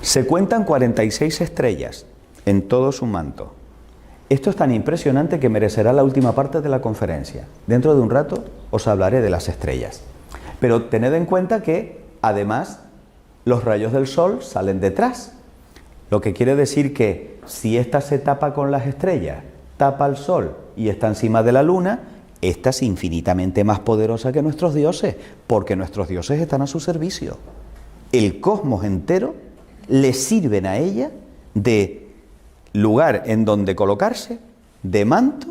A: Se cuentan 46 estrellas en todo su manto. Esto es tan impresionante que merecerá la última parte de la conferencia. Dentro de un rato os hablaré de las estrellas. Pero tened en cuenta que, además, los rayos del sol salen detrás. Lo que quiere decir que si esta se tapa con las estrellas, tapa el sol y está encima de la luna, esta es infinitamente más poderosa que nuestros dioses, porque nuestros dioses están a su servicio. El cosmos entero le sirven a ella de lugar en donde colocarse, de manto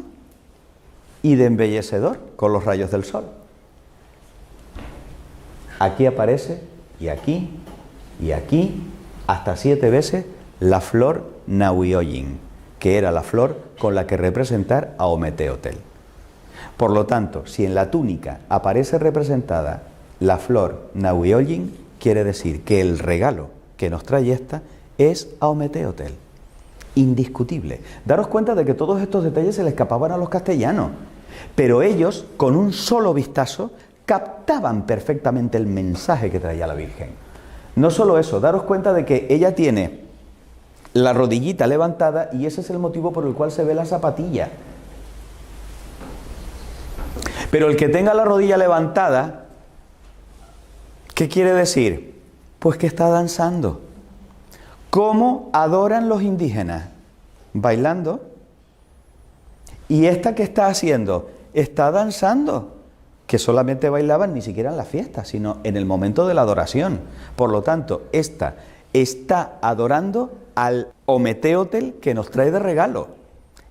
A: y de embellecedor con los rayos del sol. aquí aparece, y aquí, hasta 7 veces, la flor Nahuioyin, que era la flor con la que representar a Ometeotl. Por lo tanto, si en la túnica aparece representada la flor Nahuioyin, quiere decir que el regalo que nos trae esta es a Ometeotl. Indiscutible. Daros cuenta de que todos estos detalles se le escapaban a los castellanos, pero ellos, con un solo vistazo, captaban perfectamente el mensaje que traía la Virgen. No solo eso, daros cuenta de que ella tiene la rodillita levantada y ese es el motivo por el cual se ve la zapatilla. Pero el que tenga la rodilla levantada, ¿qué quiere decir? Pues que está danzando. ¿Cómo adoran los indígenas? Bailando. ¿Y esta qué está haciendo? Está danzando. Que solamente bailaban ni siquiera en la fiesta, sino en el momento de la adoración. Por lo tanto, esta está adorando al Ometeotl que nos trae de regalo.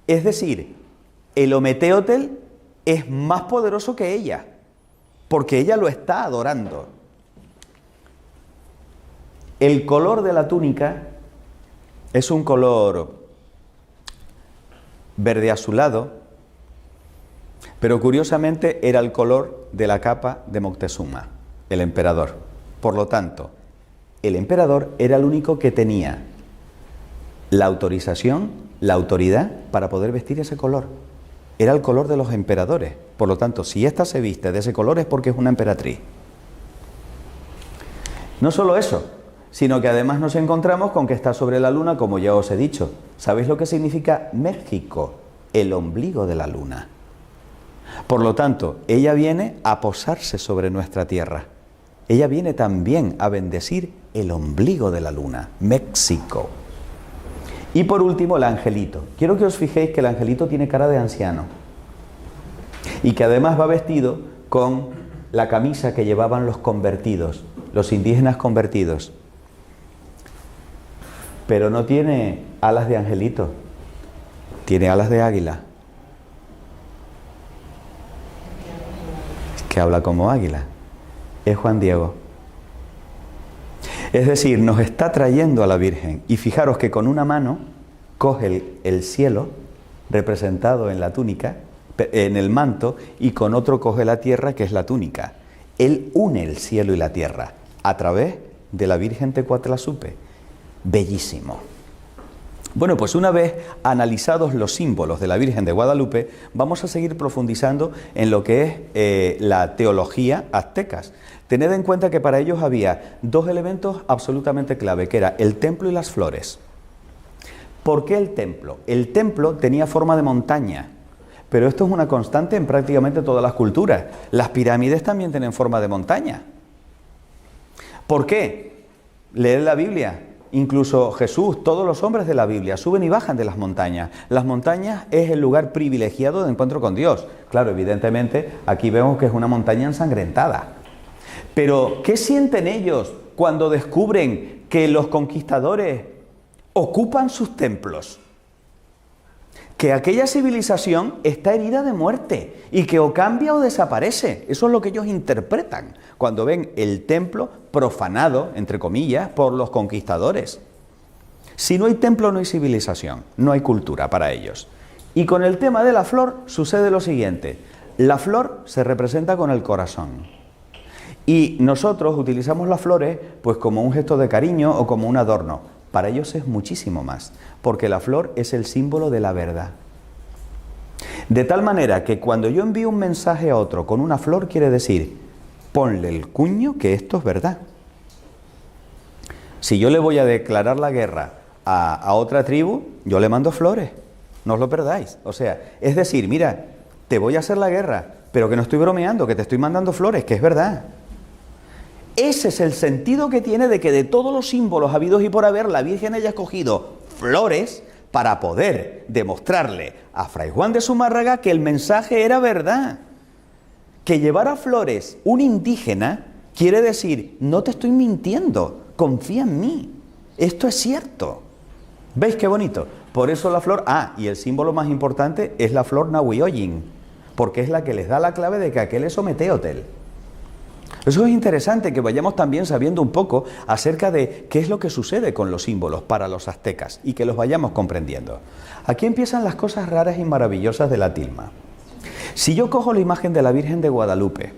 A: Es decir, el Ometeotl es más poderoso que ella, porque ella lo está adorando. El color de la túnica es un color verde azulado, pero curiosamente era el color de la capa de Moctezuma, el emperador. Por lo tanto, el emperador era el único que tenía la autorización, la autoridad para poder vestir ese color. Era el color de los emperadores. Por lo tanto, si ésta se viste de ese color es porque es una emperatriz. No solo eso, sino que además nos encontramos con que está sobre la luna, como ya os he dicho. ¿Sabéis lo que significa México? El ombligo de la luna. Por lo tanto, ella viene a posarse sobre nuestra tierra. Ella viene también a bendecir el ombligo de la luna, México. Y por último, el angelito. Quiero que os fijéis que el angelito tiene cara de anciano y que además va vestido con la camisa que llevaban los convertidos, los indígenas convertidos. Pero no tiene alas de angelito, tiene alas de águila. Que habla como águila. Es Juan Diego. Es decir, nos está trayendo a la Virgen. Y fijaros que con una mano coge el cielo, representado en la túnica, en el manto, y con otro coge la tierra, que es la túnica. Él une el cielo y la tierra a través de la Virgen Tecuatlazupe. Bellísimo. Bueno, pues una vez analizados los símbolos de la Virgen de Guadalupe, vamos a seguir profundizando en lo que es la teología aztecas. Tened en cuenta que para ellos había dos elementos absolutamente clave, que era el templo y las flores. ¿Por qué el templo? El templo tenía forma de montaña, pero esto es una constante en prácticamente todas las culturas. Las pirámides también tienen forma de montaña. ¿Por qué? Leed la Biblia. Incluso Jesús, todos los hombres de la Biblia suben y bajan de las montañas. Las montañas es el lugar privilegiado de encuentro con Dios. Claro, evidentemente, aquí vemos que es una montaña ensangrentada. Pero, ¿qué sienten ellos cuando descubren que los conquistadores ocupan sus templos? Que aquella civilización está herida de muerte y que o cambia o desaparece. Eso es lo que ellos interpretan cuando ven el templo profanado, entre comillas, por los conquistadores. Si no hay templo, no hay civilización, no hay cultura para ellos. Y con el tema de la flor sucede lo siguiente. La flor se representa con el corazón. Y nosotros utilizamos las flores pues como un gesto de cariño o como un adorno. Para ellos es muchísimo más, porque la flor es el símbolo de la verdad. De tal manera que cuando yo envío un mensaje a otro con una flor, quiere decir, ponle el cuño que esto es verdad. Si yo le voy a declarar la guerra a otra tribu, yo le mando flores, no os lo perdáis. O sea, es decir, mira, te voy a hacer la guerra, pero que no estoy bromeando, que te estoy mandando flores, que es verdad. Ese es el sentido que tiene de que de todos los símbolos habidos y por haber, la Virgen haya escogido flores para poder demostrarle a Fray Juan de Zumárraga que el mensaje era verdad. Que llevara flores un indígena quiere decir, no te estoy mintiendo, confía en mí, esto es cierto. ¿Veis qué bonito? Por eso la flor, y el símbolo más importante es la flor Nahuioyin, porque es la que les da la clave de que aquel es Ometeotl. Eso es interesante, que vayamos también sabiendo un poco acerca de qué es lo que sucede con los símbolos para los aztecas y que los vayamos comprendiendo. Aquí empiezan las cosas raras y maravillosas de la tilma. Si yo cojo la imagen de la Virgen de Guadalupe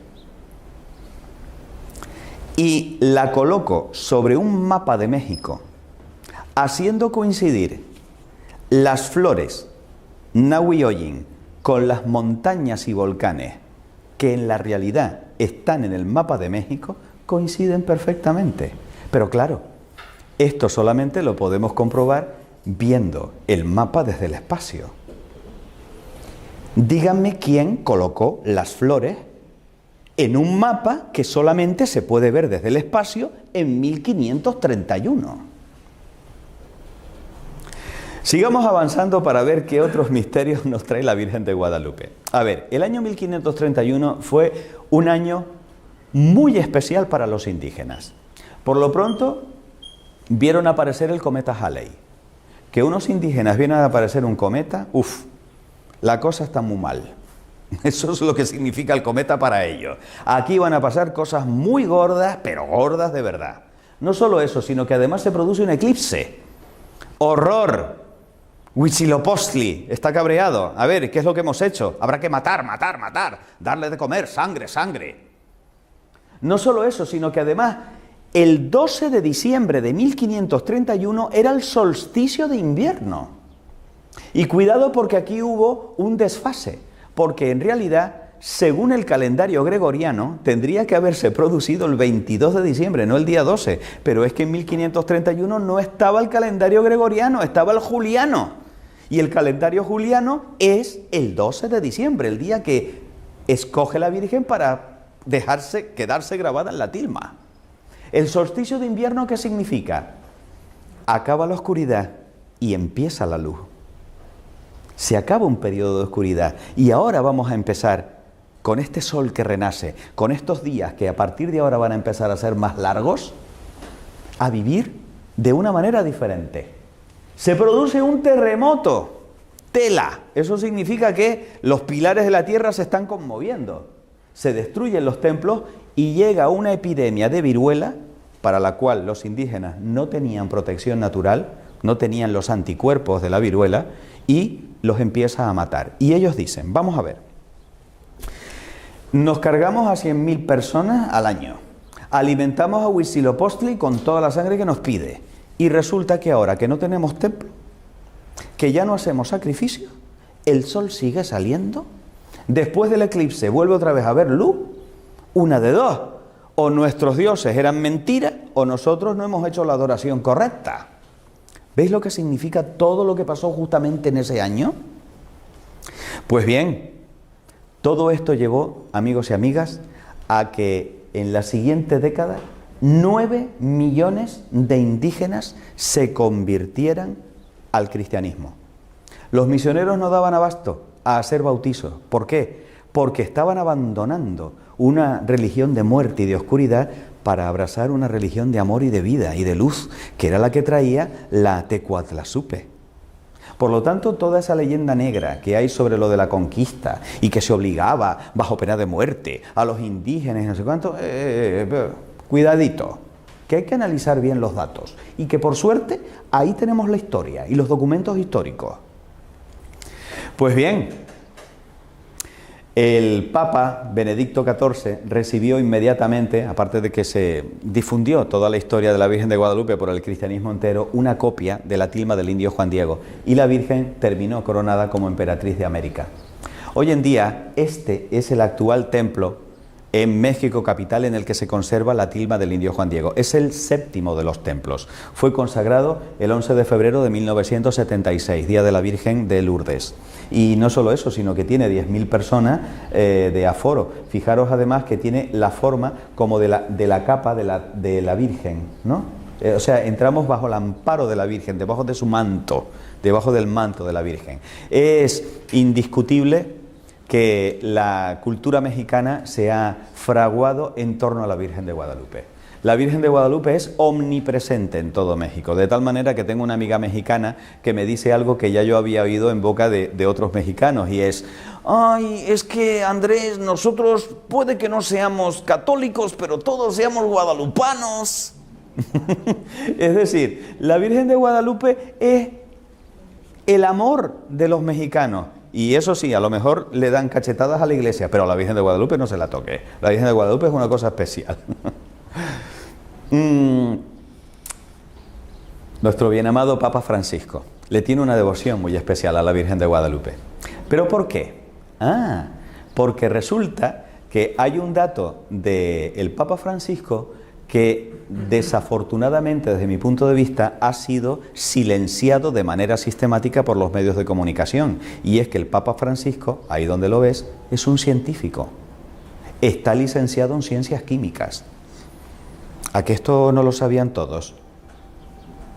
A: y la coloco sobre un mapa de México, haciendo coincidir las flores Nahuioyin con las montañas y volcanes que en la realidad están en el mapa de México, coinciden perfectamente. Pero claro, esto solamente lo podemos comprobar viendo el mapa desde el espacio. Díganme quién colocó las flores en un mapa que solamente se puede ver desde el espacio en 1531. Sigamos avanzando para ver qué otros misterios nos trae la Virgen de Guadalupe. A ver, el año 1531 fue un año muy especial para los indígenas. Por lo pronto, vieron aparecer el cometa Halley. Que unos indígenas vieran a aparecer un cometa, la cosa está muy mal. Eso es lo que significa el cometa para ellos. Aquí van a pasar cosas muy gordas, pero gordas de verdad. No solo eso, sino que además se produce un eclipse. ¡Horror! Huitzilopochtli está cabreado. A ver, ¿qué es lo que hemos hecho? Habrá que matar, darle de comer, sangre. No solo eso, sino que además el 12 de diciembre de 1531 era el solsticio de invierno. Y cuidado, porque aquí hubo un desfase, porque en realidad, según el calendario gregoriano, tendría que haberse producido el 22 de diciembre, no el día 12, pero es que en 1531 no estaba el calendario gregoriano, estaba el juliano. Y el calendario juliano es el 12 de diciembre, el día que escoge la Virgen para quedarse grabada en la tilma. El solsticio de invierno, ¿qué significa? Acaba la oscuridad y empieza la luz. Se acaba un periodo de oscuridad y ahora vamos a empezar con este sol que renace, con estos días que a partir de ahora van a empezar a ser más largos, a vivir de una manera diferente. Se produce un terremoto, tela. Eso significa que los pilares de la tierra se están conmoviendo. Se destruyen los templos y llega una epidemia de viruela para la cual los indígenas no tenían protección natural, no tenían los anticuerpos de la viruela y los empieza a matar. Y ellos dicen, vamos a ver, nos cargamos a 100.000 personas al año, alimentamos a Huitzilopochtli con toda la sangre que nos pide. Y resulta que ahora que no tenemos templo, que ya no hacemos sacrificio, el sol sigue saliendo, después del eclipse vuelve otra vez a haber luz, una de dos, o nuestros dioses eran mentiras o nosotros no hemos hecho la adoración correcta. ¿Veis lo que significa todo lo que pasó justamente en ese año? Pues bien, todo esto llevó, amigos y amigas, a que en la siguiente década 9 millones de indígenas se convirtieran al cristianismo. Los misioneros no daban abasto a hacer bautizos. ¿Por qué? Porque estaban abandonando una religión de muerte y de oscuridad para abrazar una religión de amor y de vida y de luz, que era la que traía la Tecuatlazupe. Por lo tanto, toda esa leyenda negra que hay sobre lo de la conquista y que se obligaba bajo pena de muerte a los indígenas y no sé cuánto, cuidadito, que hay que analizar bien los datos y que por suerte ahí tenemos la historia y los documentos históricos. Pues bien, el Papa Benedicto XIV recibió inmediatamente, aparte de que se difundió toda la historia de la Virgen de Guadalupe por el cristianismo entero, una copia de la tilma del indio Juan Diego, y la Virgen terminó coronada como emperatriz de América. Hoy en día, este es el actual templo en México capital en el que se conserva la tilma del indio Juan Diego. Es el séptimo de los templos. Fue consagrado el 11 de febrero de 1976, Día de la Virgen de Lourdes. Y no solo eso, sino que tiene 10.000 personas de aforo. Fijaros además que tiene la forma como de la capa de la Virgen, ¿no? O sea, entramos bajo el amparo de la Virgen, debajo de su manto, debajo del manto de la Virgen. Es indiscutible que la cultura mexicana se ha fraguado en torno a la Virgen de Guadalupe. La Virgen de Guadalupe es omnipresente en todo México, de tal manera que tengo una amiga mexicana que me dice algo que ya yo había oído en boca de otros mexicanos, y es: ay, es que Andrés, nosotros puede que no seamos católicos, pero todos seamos guadalupanos. Es decir, la Virgen de Guadalupe es el amor de los mexicanos. Y eso sí, a lo mejor le dan cachetadas a la iglesia, pero a la Virgen de Guadalupe no se la toque. La Virgen de Guadalupe es una cosa especial. Nuestro bien amado Papa Francisco le tiene una devoción muy especial a la Virgen de Guadalupe. ¿Pero por qué? Porque resulta que hay un dato del Papa Francisco que desafortunadamente, desde mi punto de vista, ha sido silenciado de manera sistemática por los medios de comunicación, y es que el Papa Francisco, ahí donde lo ves, es un científico, está licenciado en ciencias químicas. ¿A que esto no lo sabían todos?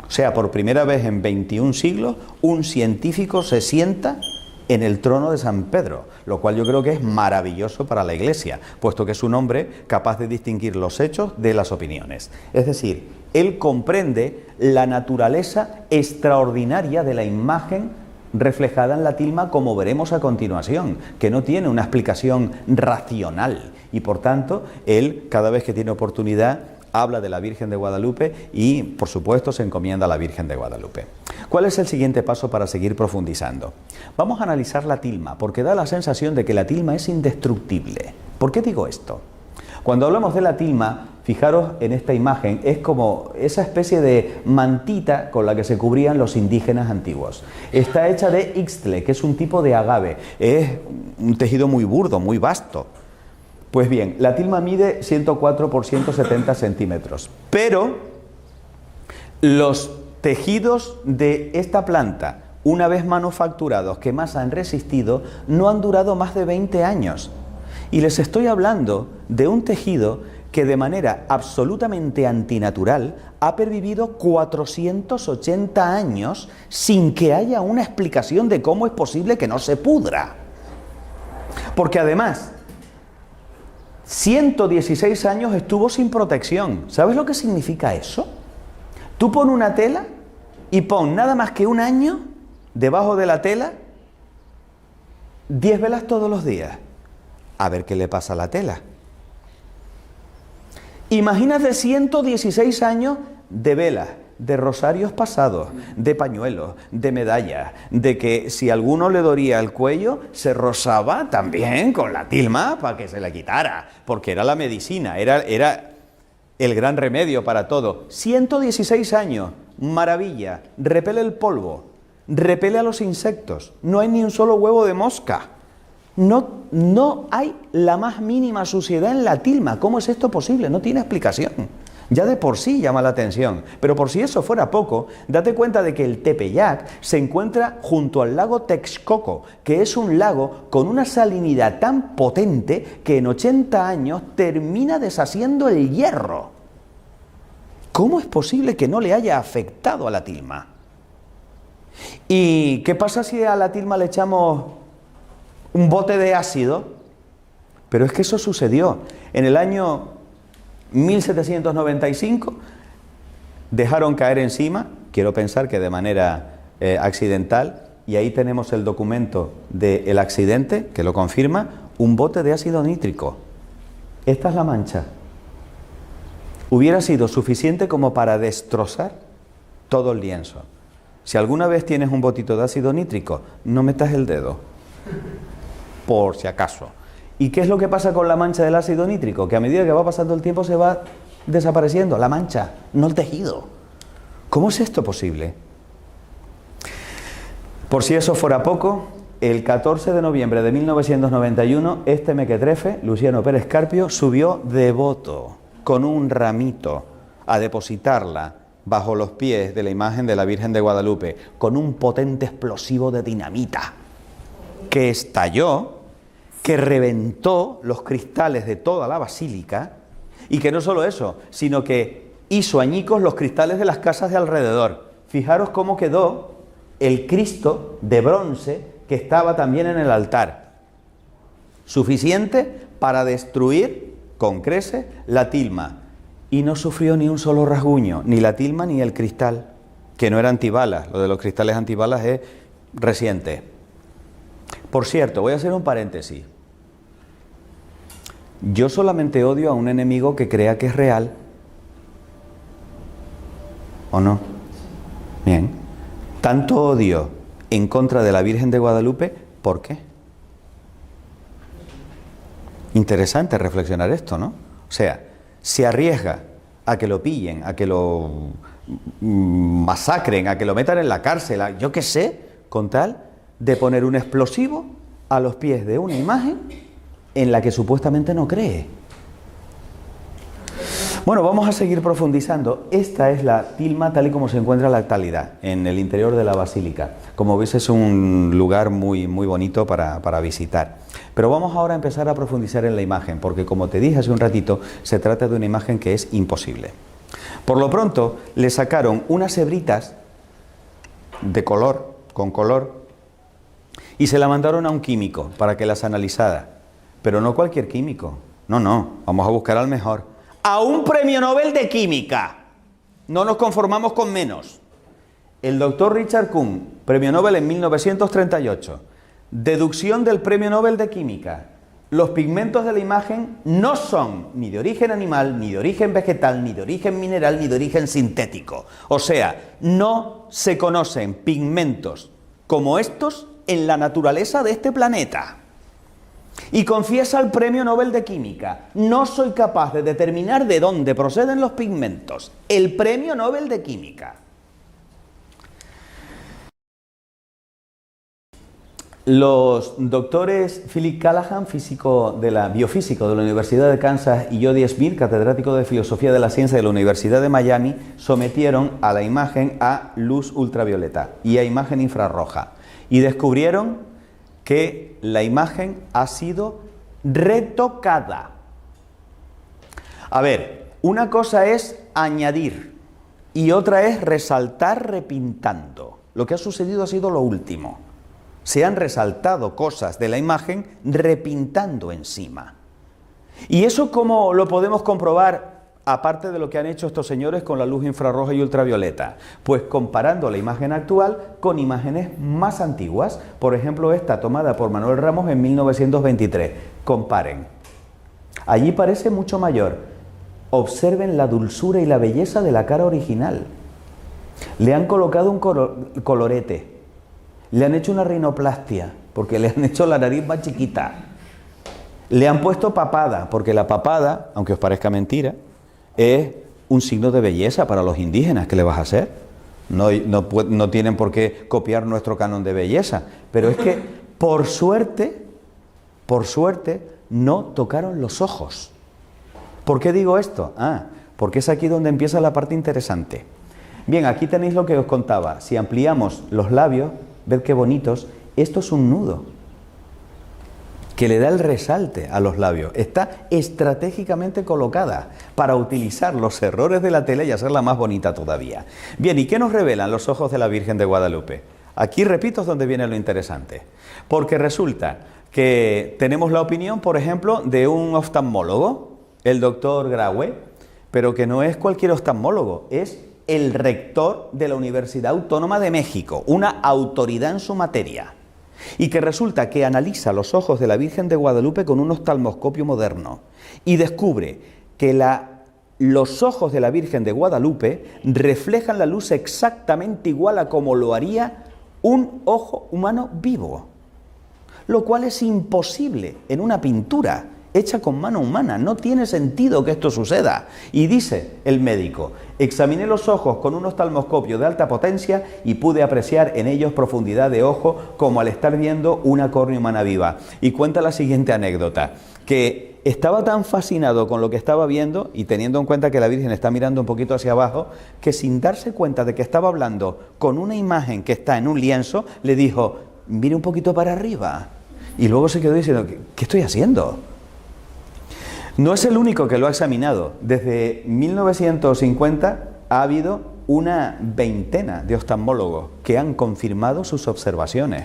A: O sea, por primera vez en 21 siglos, un científico se sienta en el trono de San Pedro, lo cual yo creo que es maravilloso para la Iglesia, puesto que es un hombre capaz de distinguir los hechos de las opiniones. Es decir, él comprende la naturaleza extraordinaria de la imagen reflejada en la tilma, como veremos a continuación, que no tiene una explicación racional, y por tanto, él, cada vez que tiene oportunidad, habla de la Virgen de Guadalupe y, por supuesto, se encomienda a la Virgen de Guadalupe. ¿Cuál es el siguiente paso para seguir profundizando? Vamos a analizar la tilma, porque da la sensación de que la tilma es indestructible. ¿Por qué digo esto? Cuando hablamos de la tilma, fijaros en esta imagen, es como esa especie de mantita con la que se cubrían los indígenas antiguos. Está hecha de ixtle, que es un tipo de agave. Es un tejido muy burdo, muy vasto. Pues bien, la tilma mide 104 por 170 centímetros, pero los tejidos de esta planta, una vez manufacturados, que más han resistido, no han durado más de 20 años. Y les estoy hablando de un tejido que de manera absolutamente antinatural ha pervivido 480 años sin que haya una explicación de cómo es posible que no se pudra. Porque además, 116 años estuvo sin protección. ¿Sabes lo que significa eso? Tú pon una tela y pon nada más que un año debajo de la tela, 10 velas todos los días. A ver qué le pasa a la tela. Imagínate 116 años de velas, de rosarios pasados, de pañuelos, de medallas, de que si a alguno le dolía el cuello, se rozaba también con la tilma para que se le quitara, porque era la medicina, era el gran remedio para todo. 116 años, maravilla, repele el polvo, repele a los insectos, no hay ni un solo huevo de mosca, no hay la más mínima suciedad en la tilma. ¿Cómo es esto posible? No tiene explicación. Ya de por sí llama la atención, pero por si eso fuera poco, date cuenta de que el Tepeyac se encuentra junto al lago Texcoco, que es un lago con una salinidad tan potente que en 80 años termina deshaciendo el hierro. ¿Cómo es posible que no le haya afectado a la tilma? ¿Y qué pasa si a la tilma le echamos un bote de ácido? Pero es que eso sucedió en el año 1795, dejaron caer encima, quiero pensar que de manera accidental, y ahí tenemos el documento del accidente que lo confirma, un bote de ácido nítrico. Esta es la mancha. Hubiera sido suficiente como para destrozar todo el lienzo. Si alguna vez tienes un botito de ácido nítrico, no metas el dedo, por si acaso. ¿Y qué es lo que pasa con la mancha del ácido nítrico? Que a medida que va pasando el tiempo se va desapareciendo la mancha, no el tejido. ¿Cómo es esto posible? Por si eso fuera poco, el 14 de noviembre de 1991, este mequetrefe, Luciano Pérez Carpio, subió devoto con un ramito a depositarla bajo los pies de la imagen de la Virgen de Guadalupe, con un potente explosivo de dinamita que estalló, que reventó los cristales de toda la basílica, y que no solo eso, sino que hizo añicos los cristales de las casas de alrededor. Fijaros cómo quedó el Cristo de bronce que estaba también en el altar. Suficiente para destruir con creces la tilma. y no sufrió ni un solo rasguño, ni la tilma ni el cristal, que no era antibalas. Lo de los cristales antibalas es reciente. Por cierto, voy a hacer un paréntesis. Yo solamente odio a un enemigo que crea que es real. ¿O no? Bien. Tanto odio en contra de la Virgen de Guadalupe, ¿por qué? Interesante reflexionar esto, ¿no? O sea, se arriesga a que lo pillen, a que lo masacren, a que lo metan en la cárcel, yo qué sé, con tal de poner un explosivo a los pies de una imagen en la que supuestamente no cree. Bueno, vamos a seguir profundizando. Esta es la tilma tal y como se encuentra en la actualidad, en el interior de la basílica. Como veis, es un lugar muy bonito para visitar. Pero vamos ahora a empezar a profundizar en la imagen, porque como te dije hace un ratito, se trata de una imagen que es imposible. Por lo pronto, le sacaron unas hebritas de color, con color, y se la mandaron a un químico para que las analizara. Pero no cualquier químico. No, vamos a buscar al mejor. A un premio Nobel de Química. No nos conformamos con menos. El doctor Richard Kuhn, premio Nobel en 1938. Deducción del premio Nobel de Química. Los pigmentos de la imagen no son ni de origen animal, ni de origen vegetal, ni de origen mineral, ni de origen sintético. O sea, no se conocen pigmentos como estos en la naturaleza de este planeta. Y confiesa el premio Nobel de Química: no soy capaz de determinar de dónde proceden los pigmentos. El premio Nobel de Química. Los doctores Philip Callahan, biofísico de la Universidad de Kansas, y Jody Smith, catedrático de Filosofía de la Ciencia de la Universidad de Miami, sometieron a la imagen a luz ultravioleta y a imagen infrarroja, y descubrieron que la imagen ha sido retocada. A ver, una cosa es añadir y otra es resaltar repintando. Lo que ha sucedido ha sido lo último. Se han resaltado cosas de la imagen repintando encima. ¿Y eso cómo lo podemos comprobar, aparte de lo que han hecho estos señores con la luz infrarroja y ultravioleta? Pues comparando la imagen actual con imágenes más antiguas. Por ejemplo, esta tomada por Manuel Ramos en 1923. Comparen. Allí parece mucho mayor. Observen la dulzura y la belleza de la cara original. Le han colocado un colorete. Le han hecho una rinoplastia, porque le han hecho la nariz más chiquita. Le han puesto papada, porque la papada, aunque os parezca mentira, es un signo de belleza para los indígenas. ¿Qué le vas a hacer? No tienen por qué copiar nuestro canon de belleza. Pero es que, por suerte, no tocaron los ojos. ¿Por qué digo esto? Porque es aquí donde empieza la parte interesante. Bien, aquí tenéis lo que os contaba. Si ampliamos los labios, ved qué bonitos. Esto es un nudo que le da el resalte a los labios. Está estratégicamente colocada para utilizar los errores de la tela y hacerla más bonita todavía. Bien, ¿y qué nos revelan los ojos de la Virgen de Guadalupe? Aquí, repito, es donde viene lo interesante. Porque resulta que tenemos la opinión, por ejemplo, de un oftalmólogo, el doctor Graue, pero que no es cualquier oftalmólogo, es el rector de la Universidad Autónoma de México, una autoridad en su materia. Y que resulta que analiza los ojos de la Virgen de Guadalupe con un oftalmoscopio moderno y descubre que los ojos de la Virgen de Guadalupe reflejan la luz exactamente igual a como lo haría un ojo humano vivo, lo cual es imposible en una pintura hecha con mano humana. No tiene sentido que esto suceda. Y dice el médico: examiné los ojos con un oftalmoscopio de alta potencia y pude apreciar en ellos profundidad de ojo como al estar viendo una córnea humana viva. Y cuenta la siguiente anécdota, que estaba tan fascinado con lo que estaba viendo, y teniendo en cuenta que la Virgen está mirando un poquito hacia abajo, que sin darse cuenta de que estaba hablando con una imagen que está en un lienzo, le dijo: mire un poquito para arriba. Y luego se quedó diciendo: ¿qué estoy haciendo? No es el único que lo ha examinado. Desde 1950 ha habido una veintena de oftalmólogos que han confirmado sus observaciones.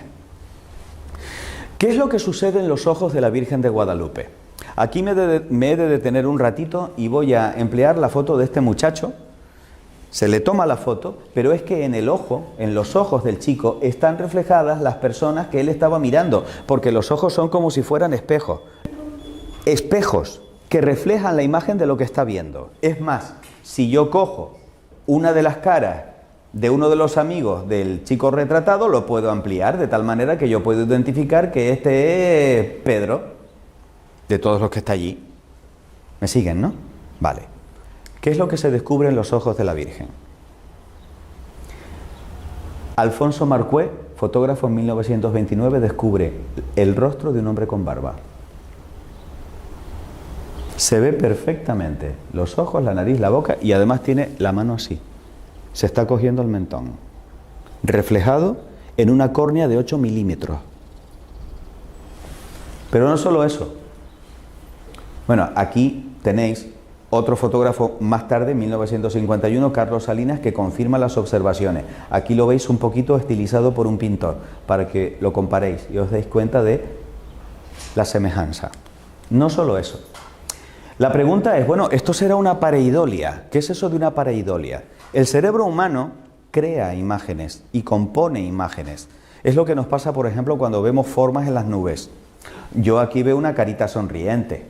A: ¿Qué es lo que sucede en los ojos de la Virgen de Guadalupe? Aquí me he de detener un ratito y voy a emplear la foto de este muchacho. Se le toma la foto, pero es que en el ojo, en los ojos del chico, están reflejadas las personas que él estaba mirando, porque los ojos son como si fueran espejos. Espejos que reflejan la imagen de lo que está viendo. Es más, si yo cojo una de las caras de uno de los amigos del chico retratado, lo puedo ampliar de tal manera que yo puedo identificar que este es Pedro, de todos los que está allí. ¿Me siguen, no? Vale. ¿Qué es lo que se descubre en los ojos de la Virgen? Alfonso Marcué, fotógrafo en 1929, descubre el rostro de un hombre con barba. Se ve perfectamente los ojos, la nariz, la boca y además tiene la mano así. Se está cogiendo el mentón, reflejado en una córnea de 8 milímetros. Pero no solo eso. Bueno, aquí tenéis otro fotógrafo más tarde, en 1951, Carlos Salinas, que confirma las observaciones. Aquí lo veis un poquito estilizado por un pintor, para que lo comparéis y os deis cuenta de la semejanza. No solo eso. La pregunta es, bueno, ¿esto será una pareidolia? ¿Qué es eso de una pareidolia? El cerebro humano crea imágenes y compone imágenes. Es lo que nos pasa, por ejemplo, cuando vemos formas en las nubes. Yo aquí veo una carita sonriente,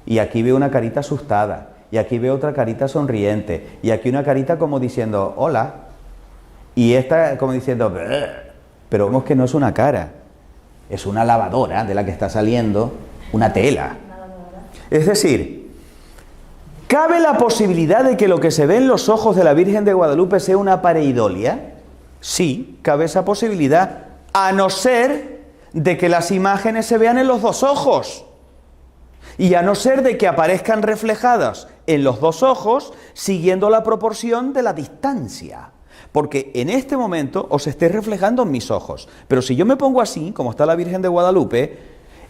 A: y aquí veo una carita asustada, y aquí veo otra carita sonriente, y aquí una carita como diciendo, hola, y esta como diciendo, brr. Pero vemos que no es una cara, es una lavadora de la que está saliendo una tela. Es decir, ¿cabe la posibilidad de que lo que se ve en los ojos de la Virgen de Guadalupe sea una pareidolia? Sí, cabe esa posibilidad, a no ser de que las imágenes se vean en los dos ojos. Y a no ser de que aparezcan reflejadas en los dos ojos siguiendo la proporción de la distancia. Porque en este momento os esté reflejando en mis ojos. Pero si yo me pongo así, como está la Virgen de Guadalupe,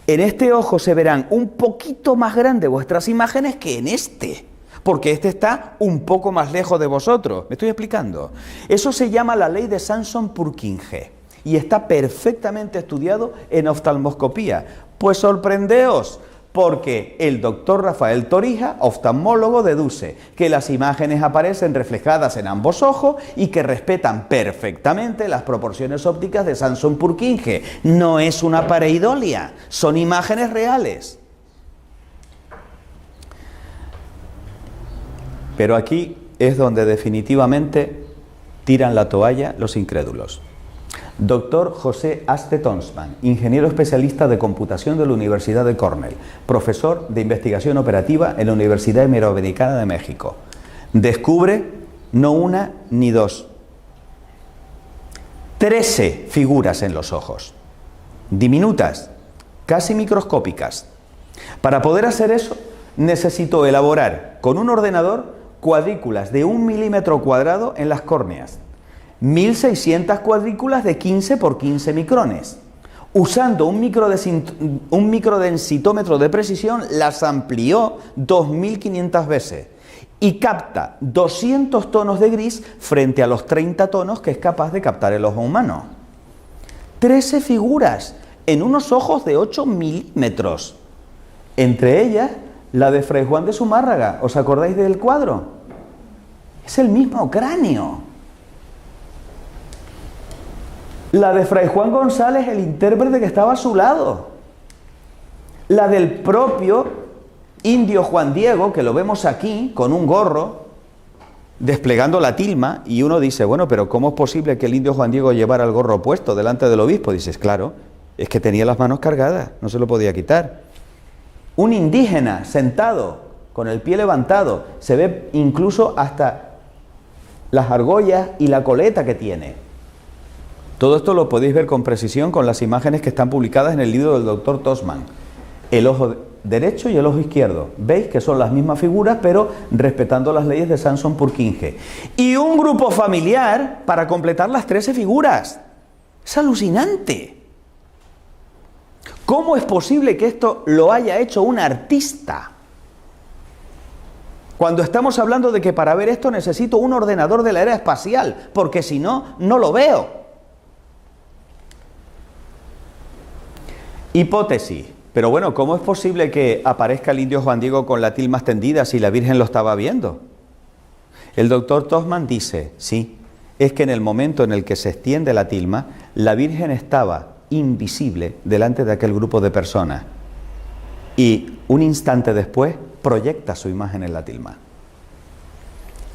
A: en este ojo se verán un poquito más grandes vuestras imágenes que en este. Porque este está un poco más lejos de vosotros. ¿Me estoy explicando? Eso se llama la ley de Sanson-Purkinje. Y está perfectamente estudiado en oftalmoscopía. Pues sorprendeos, porque el doctor Rafael Torija, oftalmólogo, deduce que las imágenes aparecen reflejadas en ambos ojos y que respetan perfectamente las proporciones ópticas de Sanson-Purkinje. No es una pareidolia, son imágenes reales. Pero aquí es donde definitivamente tiran la toalla los incrédulos. Doctor José Aste Tonsman, ingeniero especialista de computación de la Universidad de Cornell, profesor de investigación operativa en la Universidad Iberoamericana de México. Descubre no una ni dos, 13 figuras en los ojos, diminutas, casi microscópicas. Para poder hacer eso, necesitó elaborar con un ordenador cuadrículas de 1 milímetro cuadrado en las córneas. 1600 cuadrículas de 15 por 15 micrones. Usando un microdensitómetro de precisión, las amplió 2500 veces y capta 200 tonos de gris frente a los 30 tonos que es capaz de captar el ojo humano. 13 figuras en unos ojos de 8 milímetros. Entre ellas, la de Fray Juan de Zumárraga. ¿Os acordáis del cuadro? Es el mismo cráneo. La de Fray Juan González, el intérprete que estaba a su lado. La del propio indio Juan Diego, que lo vemos aquí, con un gorro, desplegando la tilma, y uno dice, bueno, pero ¿cómo es posible que el indio Juan Diego llevara el gorro puesto delante del obispo? Dices, claro, es que tenía las manos cargadas, no se lo podía quitar. Un indígena sentado, con el pie levantado, se ve incluso hasta las argollas y la coleta que tiene. Todo esto lo podéis ver con precisión con las imágenes que están publicadas en el libro del doctor Tonsman. El ojo derecho y el ojo izquierdo. Veis que son las mismas figuras, pero respetando las leyes de Sanson-Purkinje. Y un grupo familiar para completar las 13 figuras. Es alucinante. ¿Cómo es posible que esto lo haya hecho un artista? Cuando estamos hablando de que para ver esto necesito un ordenador de la era espacial, porque si no, no lo veo. Hipótesis. Pero bueno, ¿cómo es posible que aparezca el indio Juan Diego con la tilma extendida si la Virgen lo estaba viendo? El doctor Tosman dice, sí, es que en el momento en el que se extiende la tilma, la Virgen estaba invisible delante de aquel grupo de personas y un instante después proyecta su imagen en la tilma.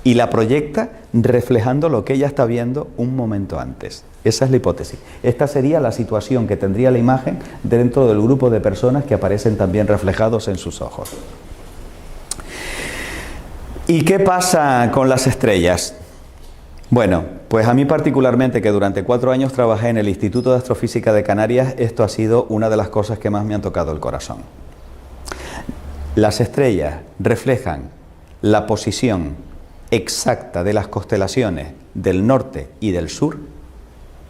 A: Y la proyecta reflejando lo que ella está viendo un momento antes. Esa es la hipótesis. Esta sería la situación que tendría la imagen dentro del grupo de personas que aparecen también reflejados en sus ojos. ¿Y qué pasa con las estrellas? Bueno, pues a mí particularmente, que durante 4 años trabajé en el Instituto de Astrofísica de Canarias, esto ha sido una de las cosas que más me han tocado el corazón. Las estrellas reflejan la posición exacta de las constelaciones del norte y del sur,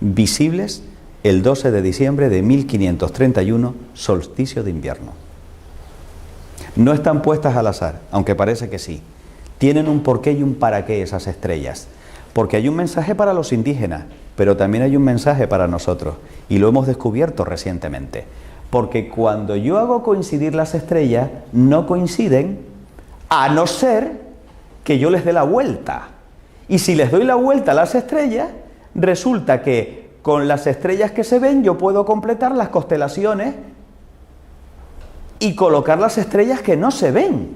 A: visibles el 12 de diciembre de 1531, solsticio de invierno. No están puestas al azar, aunque parece que sí. Tienen un porqué y un para qué esas estrellas. Porque hay un mensaje para los indígenas, pero también hay un mensaje para nosotros, y lo hemos descubierto recientemente. Porque cuando yo hago coincidir las estrellas, no coinciden, a no ser que yo les dé la vuelta. Y si les doy la vuelta a las estrellas, resulta que con las estrellas que se ven yo puedo completar las constelaciones y colocar las estrellas que no se ven.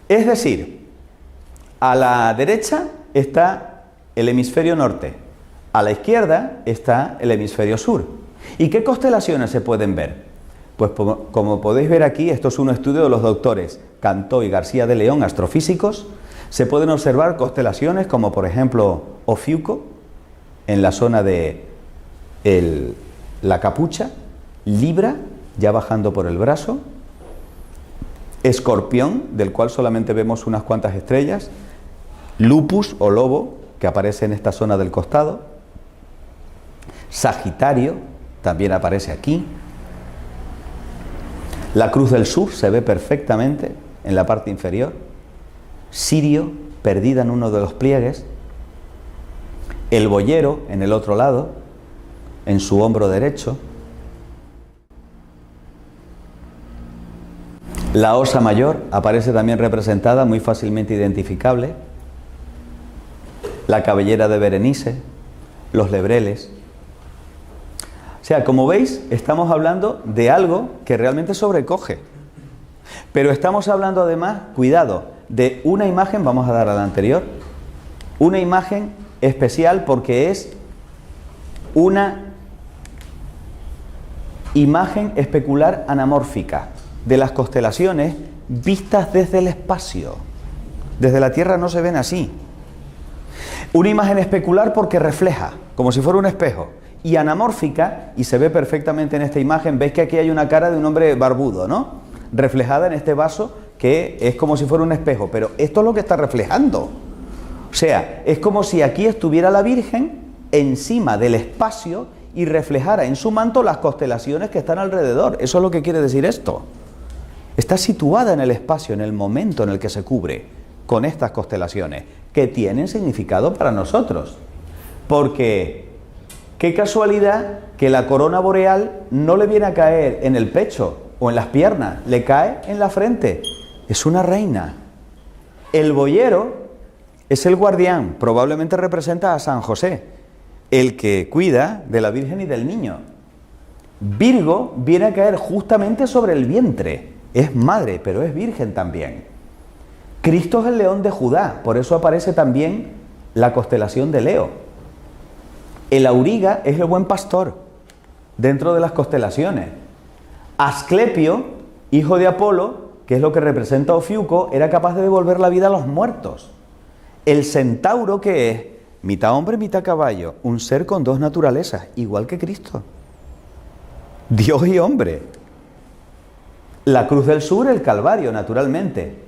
A: Es decir, a la derecha está el hemisferio norte, a la izquierda está el hemisferio sur. ¿Y qué constelaciones se pueden ver? Pues como podéis ver aquí, esto es un estudio de los doctores Cantó y García de León, astrofísicos. Se pueden observar constelaciones como por ejemplo Ofiuco, en la zona de la capucha, Libra, ya bajando por el brazo, Escorpión, del cual solamente vemos unas cuantas estrellas, Lupus o lobo, que aparece en esta zona del costado, Sagitario, también aparece aquí, la Cruz del Sur se ve perfectamente en la parte inferior, Sirio, perdida en uno de los pliegues, el boyero en el otro lado, en su hombro derecho, la Osa Mayor aparece también representada, muy fácilmente identificable, la cabellera de Berenice, los lebreles. O sea, como veis, estamos hablando de algo que realmente sobrecoge. Pero estamos hablando además, cuidado, de una imagen, vamos a dar a la anterior, una imagen especial porque es una imagen especular anamórfica de las constelaciones vistas desde el espacio. Desde la Tierra no se ven así. Una imagen especular porque refleja, como si fuera un espejo, y anamórfica, y se ve perfectamente en esta imagen, veis que aquí hay una cara de un hombre barbudo, ¿no? Reflejada en este vaso que es como si fuera un espejo, pero esto es lo que está reflejando. O sea, es como si aquí estuviera la Virgen encima del espacio y reflejara en su manto las constelaciones que están alrededor. Eso es lo que quiere decir esto. Está situada en el espacio, en el momento en el que se cubre con estas constelaciones, que tienen significado para nosotros. Porque qué casualidad que la corona boreal no le viene a caer en el pecho o en las piernas, le cae en la frente. Es una reina. El boyero es el guardián, probablemente representa a San José, el que cuida de la Virgen y del niño. Virgo viene a caer justamente sobre el vientre, es madre, pero es virgen también. Cristo es el león de Judá, por eso aparece también la constelación de Leo. El auriga es el buen pastor dentro de las constelaciones. Asclepio, hijo de Apolo, que es lo que representa a Ofiuco, era capaz de devolver la vida a los muertos. El centauro, que es mitad hombre, mitad caballo, un ser con dos naturalezas, igual que Cristo. Dios y hombre. La Cruz del Sur, el Calvario, naturalmente.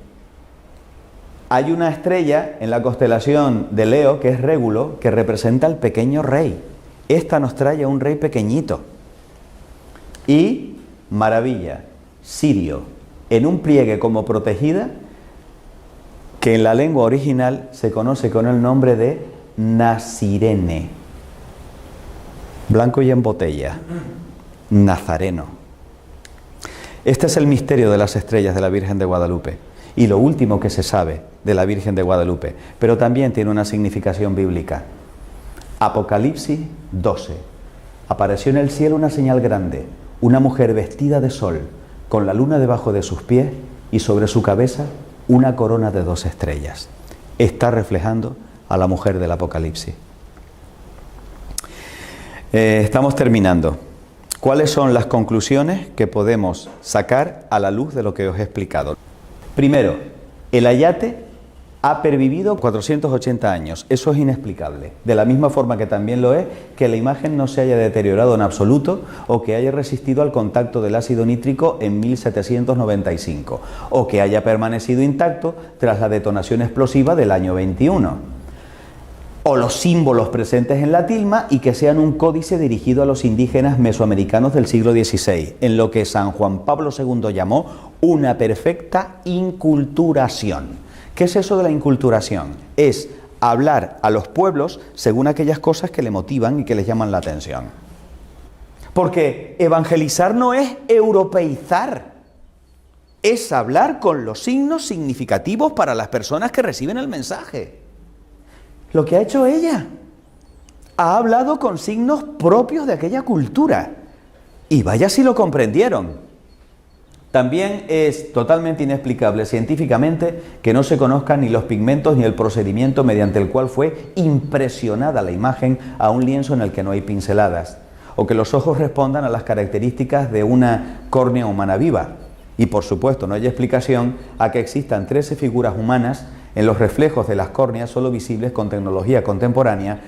A: Hay una estrella en la constelación de Leo, que es Régulo, que representa al pequeño rey. Esta nos trae a un rey pequeñito. Y, maravilla, Sirio, en un pliegue como protegida, que en la lengua original se conoce con el nombre de Nasirene. Blanco y en botella. Nazareno. Este es el misterio de las estrellas de la Virgen de Guadalupe y lo último que se sabe de la Virgen de Guadalupe, pero también tiene una significación bíblica. Apocalipsis 12. Apareció en el cielo una señal grande, una mujer vestida de sol, con la luna debajo de sus pies y sobre su cabeza una corona de 2 estrellas. Está reflejando a la mujer del Apocalipsis. Estamos terminando. ¿Cuáles son las conclusiones que podemos sacar a la luz de lo que os he explicado? Primero, el ayate ha pervivido 480 años. Eso es inexplicable. De la misma forma que también lo es que la imagen no se haya deteriorado en absoluto o que haya resistido al contacto del ácido nítrico en 1795 o que haya permanecido intacto tras la detonación explosiva del año 21. O los símbolos presentes en la tilma y que sean un códice dirigido a los indígenas mesoamericanos del siglo XVI, en lo que San Juan Pablo II llamó una perfecta inculturación. ¿Qué es eso de la inculturación? Es hablar a los pueblos según aquellas cosas que le motivan y que les llaman la atención. Porque evangelizar no es europeizar, es hablar con los signos significativos para las personas que reciben el mensaje. Lo que ha hecho ella, ha hablado con signos propios de aquella cultura. Y vaya si lo comprendieron. También es totalmente inexplicable científicamente que no se conozcan ni los pigmentos ni el procedimiento mediante el cual fue impresionada la imagen a un lienzo en el que no hay pinceladas, o que los ojos respondan a las características de una córnea humana viva. Y por supuesto no hay explicación a que existan 13 figuras humanas en los reflejos de las córneas solo visibles con tecnología contemporánea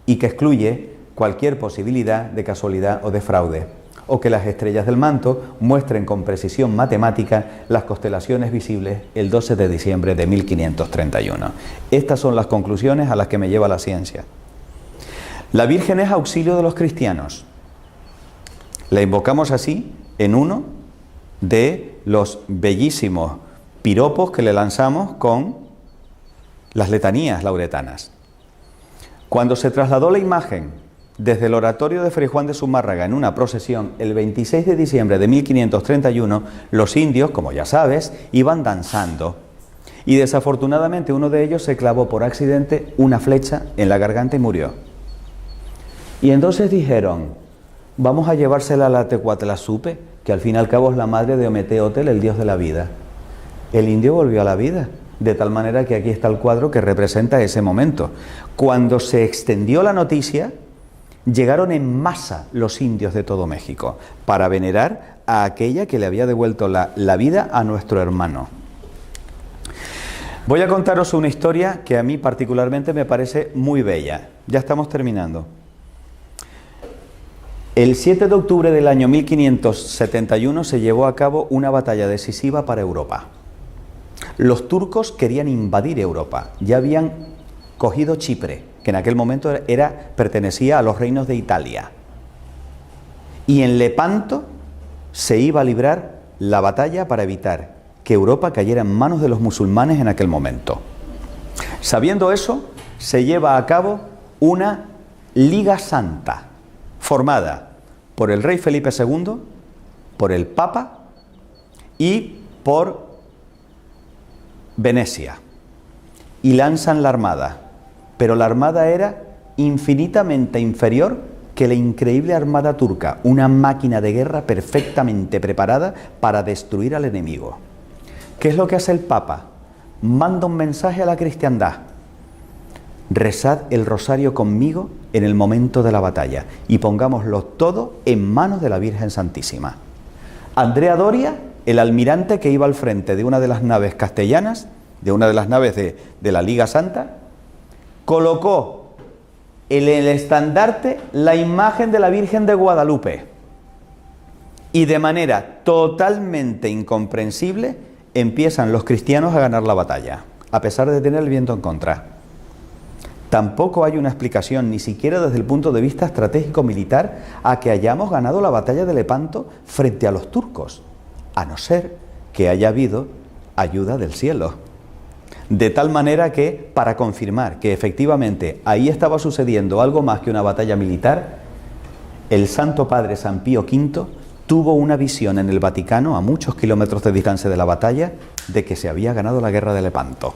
A: y que excluye cualquier posibilidad de casualidad o de fraude, o que las estrellas del manto muestren con precisión matemática las constelaciones visibles el 12 de diciembre de 1531. Estas son las conclusiones a las que me lleva la ciencia. La Virgen es auxilio de los cristianos. La invocamos así en uno de los bellísimos piropos que le lanzamos con las letanías lauretanas. Cuando se trasladó la imagen desde el oratorio de Fray Juan de Zumárraga en una procesión el 26 de diciembre de 1531, los indios, como ya sabes, iban danzando y desafortunadamente uno de ellos se clavó por accidente una flecha en la garganta y murió. Y entonces dijeron, vamos a llevársela a la Tecuatlazupe, que al fin y al cabo es la madre de Ometeotl, el dios de la vida. El indio volvió a la vida. De tal manera que aquí está el cuadro que representa ese momento. Cuando se extendió la noticia, llegaron en masa los indios de todo México para venerar a aquella que le había devuelto la vida a nuestro hermano. Voy a contaros una historia que a mí particularmente me parece muy bella. Ya estamos terminando. El 7 de octubre del año 1571 se llevó a cabo una batalla decisiva para Europa. Los turcos querían invadir Europa, ya habían cogido Chipre, que en aquel momento pertenecía a los reinos de Italia. Y en Lepanto se iba a librar la batalla para evitar que Europa cayera en manos de los musulmanes en aquel momento. Sabiendo eso, se lleva a cabo una Liga Santa, formada por el rey Felipe II, por el Papa y por Venecia, y lanzan la armada, pero la armada era infinitamente inferior que la increíble armada turca, una máquina de guerra perfectamente preparada para destruir al enemigo. ¿Qué es lo que hace el Papa? Manda un mensaje a la cristiandad: rezad el rosario conmigo en el momento de la batalla y pongámoslo todo en manos de la Virgen Santísima. Andrea Doria, el almirante que iba al frente de una de las naves castellanas, de una de las naves de la Liga Santa, colocó en el estandarte la imagen de la Virgen de Guadalupe y de manera totalmente incomprensible empiezan los cristianos a ganar la batalla, a pesar de tener el viento en contra. Tampoco hay una explicación, ni siquiera desde el punto de vista estratégico militar, a que hayamos ganado la batalla de Lepanto frente a los turcos, a no ser que haya habido ayuda del cielo. De tal manera que, para confirmar que efectivamente ahí estaba sucediendo algo más que una batalla militar, el Santo Padre San Pío V tuvo una visión en el Vaticano, a muchos kilómetros de distancia de la batalla, de que se había ganado la guerra de Lepanto.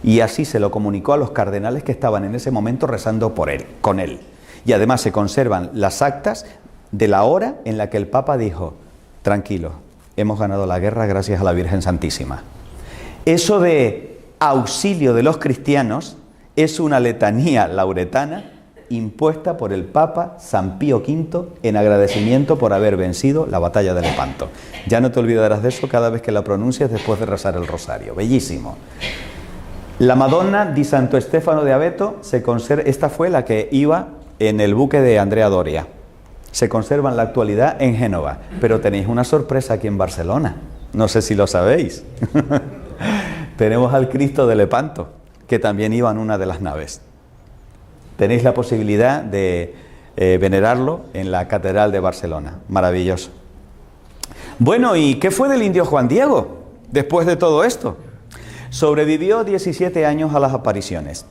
A: Y así se lo comunicó a los cardenales que estaban en ese momento rezando por él, con él. Y además se conservan las actas de la hora en la que el Papa dijo: tranquilo, hemos ganado la guerra gracias a la Virgen Santísima. Eso de auxilio de los cristianos es una letanía lauretana impuesta por el Papa San Pío V en agradecimiento por haber vencido la batalla de Lepanto. Ya no te olvidarás de eso cada vez que la pronuncias después de rezar el rosario. Bellísimo. La Madonna di Santo Stefano de Abeto se conserva, esta fue la que iba en el buque de Andrea Doria. Se conserva en la actualidad en Génova, pero tenéis una sorpresa aquí en Barcelona. No sé si lo sabéis. Tenemos al Cristo de Lepanto, que también iba en una de las naves. Tenéis la posibilidad de venerarlo en la Catedral de Barcelona. Maravilloso. Bueno, ¿y qué fue del indio Juan Diego después de todo esto? Sobrevivió 17 años a las apariciones.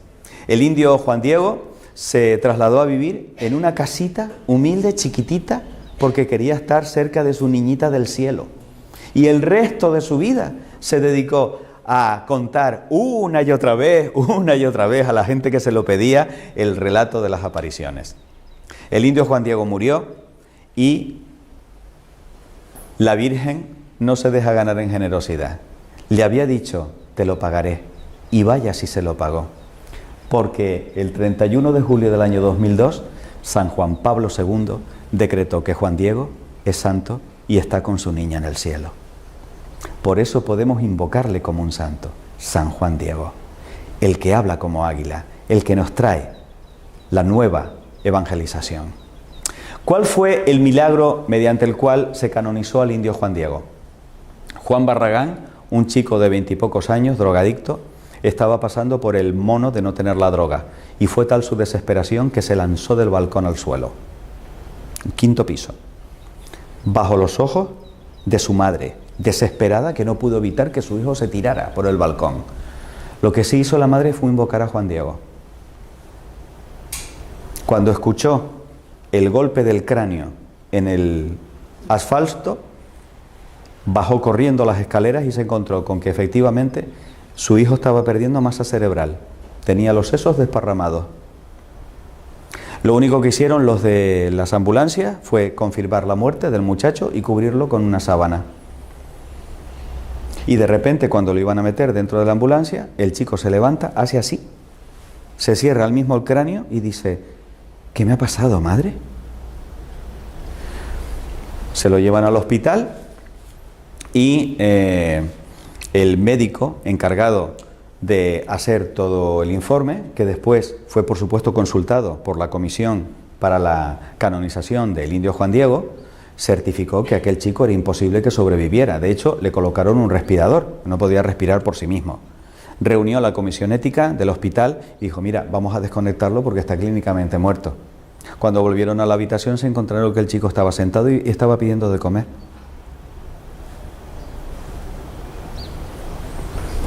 A: El indio Juan Diego se trasladó a vivir en una casita humilde, chiquitita, porque quería estar cerca de su niñita del cielo. Y el resto de su vida se dedicó a contar una y otra vez a la gente que se lo pedía el relato de las apariciones. El indio Juan Diego murió y la Virgen no se deja ganar en generosidad. Le había dicho: te lo pagaré, y vaya si se lo pagó. Porque el 31 de julio del año 2002, San Juan Pablo II decretó que Juan Diego es santo y está con su niña en el cielo. Por eso podemos invocarle como un santo, San Juan Diego, el que habla como águila, el que nos trae la nueva evangelización. ¿Cuál fue el milagro mediante el cual se canonizó al indio Juan Diego? Juan Barragán, un chico de 20 y pocos años, drogadicto, estaba pasando por el mono de no tener la droga, y fue tal su desesperación que se lanzó del balcón al suelo. Quinto piso. Bajo los ojos de su madre, desesperada, que no pudo evitar que su hijo se tirara por el balcón. Lo que sí hizo la madre fue invocar a Juan Diego. Cuando escuchó el golpe del cráneo en el asfalto, bajó corriendo las escaleras y se encontró con que efectivamente su hijo estaba perdiendo masa cerebral, tenía los sesos desparramados. Lo único que hicieron los de las ambulancias fue confirmar la muerte del muchacho y cubrirlo con una sábana. Y de repente, cuando lo iban a meter dentro de la ambulancia, el chico se levanta, hace así, se cierra al mismo el cráneo y dice: ¿qué me ha pasado, madre? Se lo llevan al hospital y el médico encargado de hacer todo el informe, que después fue por supuesto consultado por la comisión para la canonización del indio Juan Diego, certificó que aquel chico era imposible que sobreviviera. De hecho, le colocaron un respirador, no podía respirar por sí mismo. Reunió a la comisión ética del hospital y dijo: mira, vamos a desconectarlo porque está clínicamente muerto. Cuando volvieron a la habitación se encontraron que el chico estaba sentado y estaba pidiendo de comer.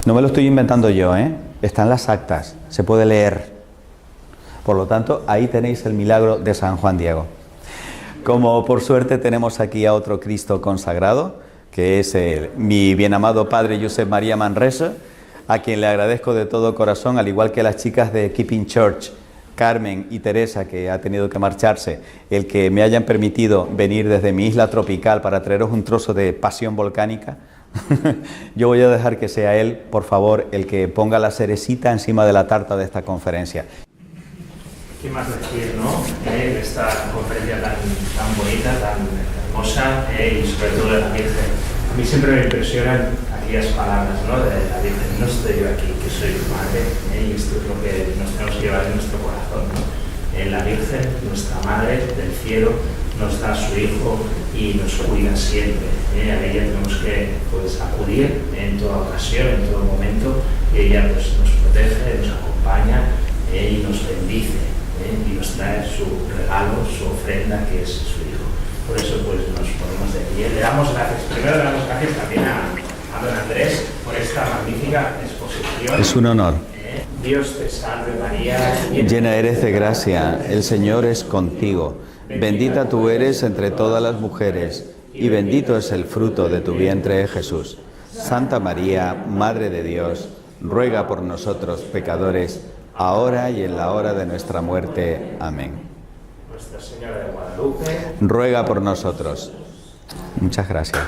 A: No me lo estoy inventando yo, están las actas, se puede leer. Por lo tanto, ahí tenéis el milagro de San Juan Diego. Como por suerte tenemos aquí a otro Cristo consagrado, que es mi bien amado padre Josep María Manresa, a quien le agradezco de todo corazón, al igual que a las chicas de Keeping Church, Carmen y Teresa, que ha tenido que marcharse, el que me hayan permitido venir desde mi isla tropical para traeros un trozo de pasión volcánica. Yo voy a dejar que sea él, por favor, el que ponga la cerecita encima de la tarta de esta conferencia.
B: ¿Qué más decir, no? De esta conferencia tan bonita, tan hermosa, y sobre todo de la Virgen. A mí siempre me impresionan aquellas palabras, ¿no? De la Virgen: no estoy yo aquí, que soy tu madre, y esto es lo que nos tenemos que llevar en nuestro corazón, ¿no? La Virgen, nuestra madre del cielo, nos da a su Hijo y nos cuida siempre. A ella tenemos que acudir en toda ocasión, en todo momento, y ella nos protege, nos acompaña y nos bendice, y nos trae su regalo, su ofrenda, que es su Hijo. Por eso nos ponemos de pie. Le damos gracias. Primero le damos gracias también a don Andrés por esta magnífica exposición.
A: Es un honor.
B: Dios te salve María,
A: llena eres de gracia, el Señor es contigo. Bendita tú eres entre todas las mujeres, y bendito es el fruto de tu vientre, Jesús. Santa María, Madre de Dios, ruega por nosotros pecadores, ahora y en la hora de nuestra muerte. Amén.
B: Nuestra Señora de Guadalupe,
A: Ruega por nosotros. Muchas gracias.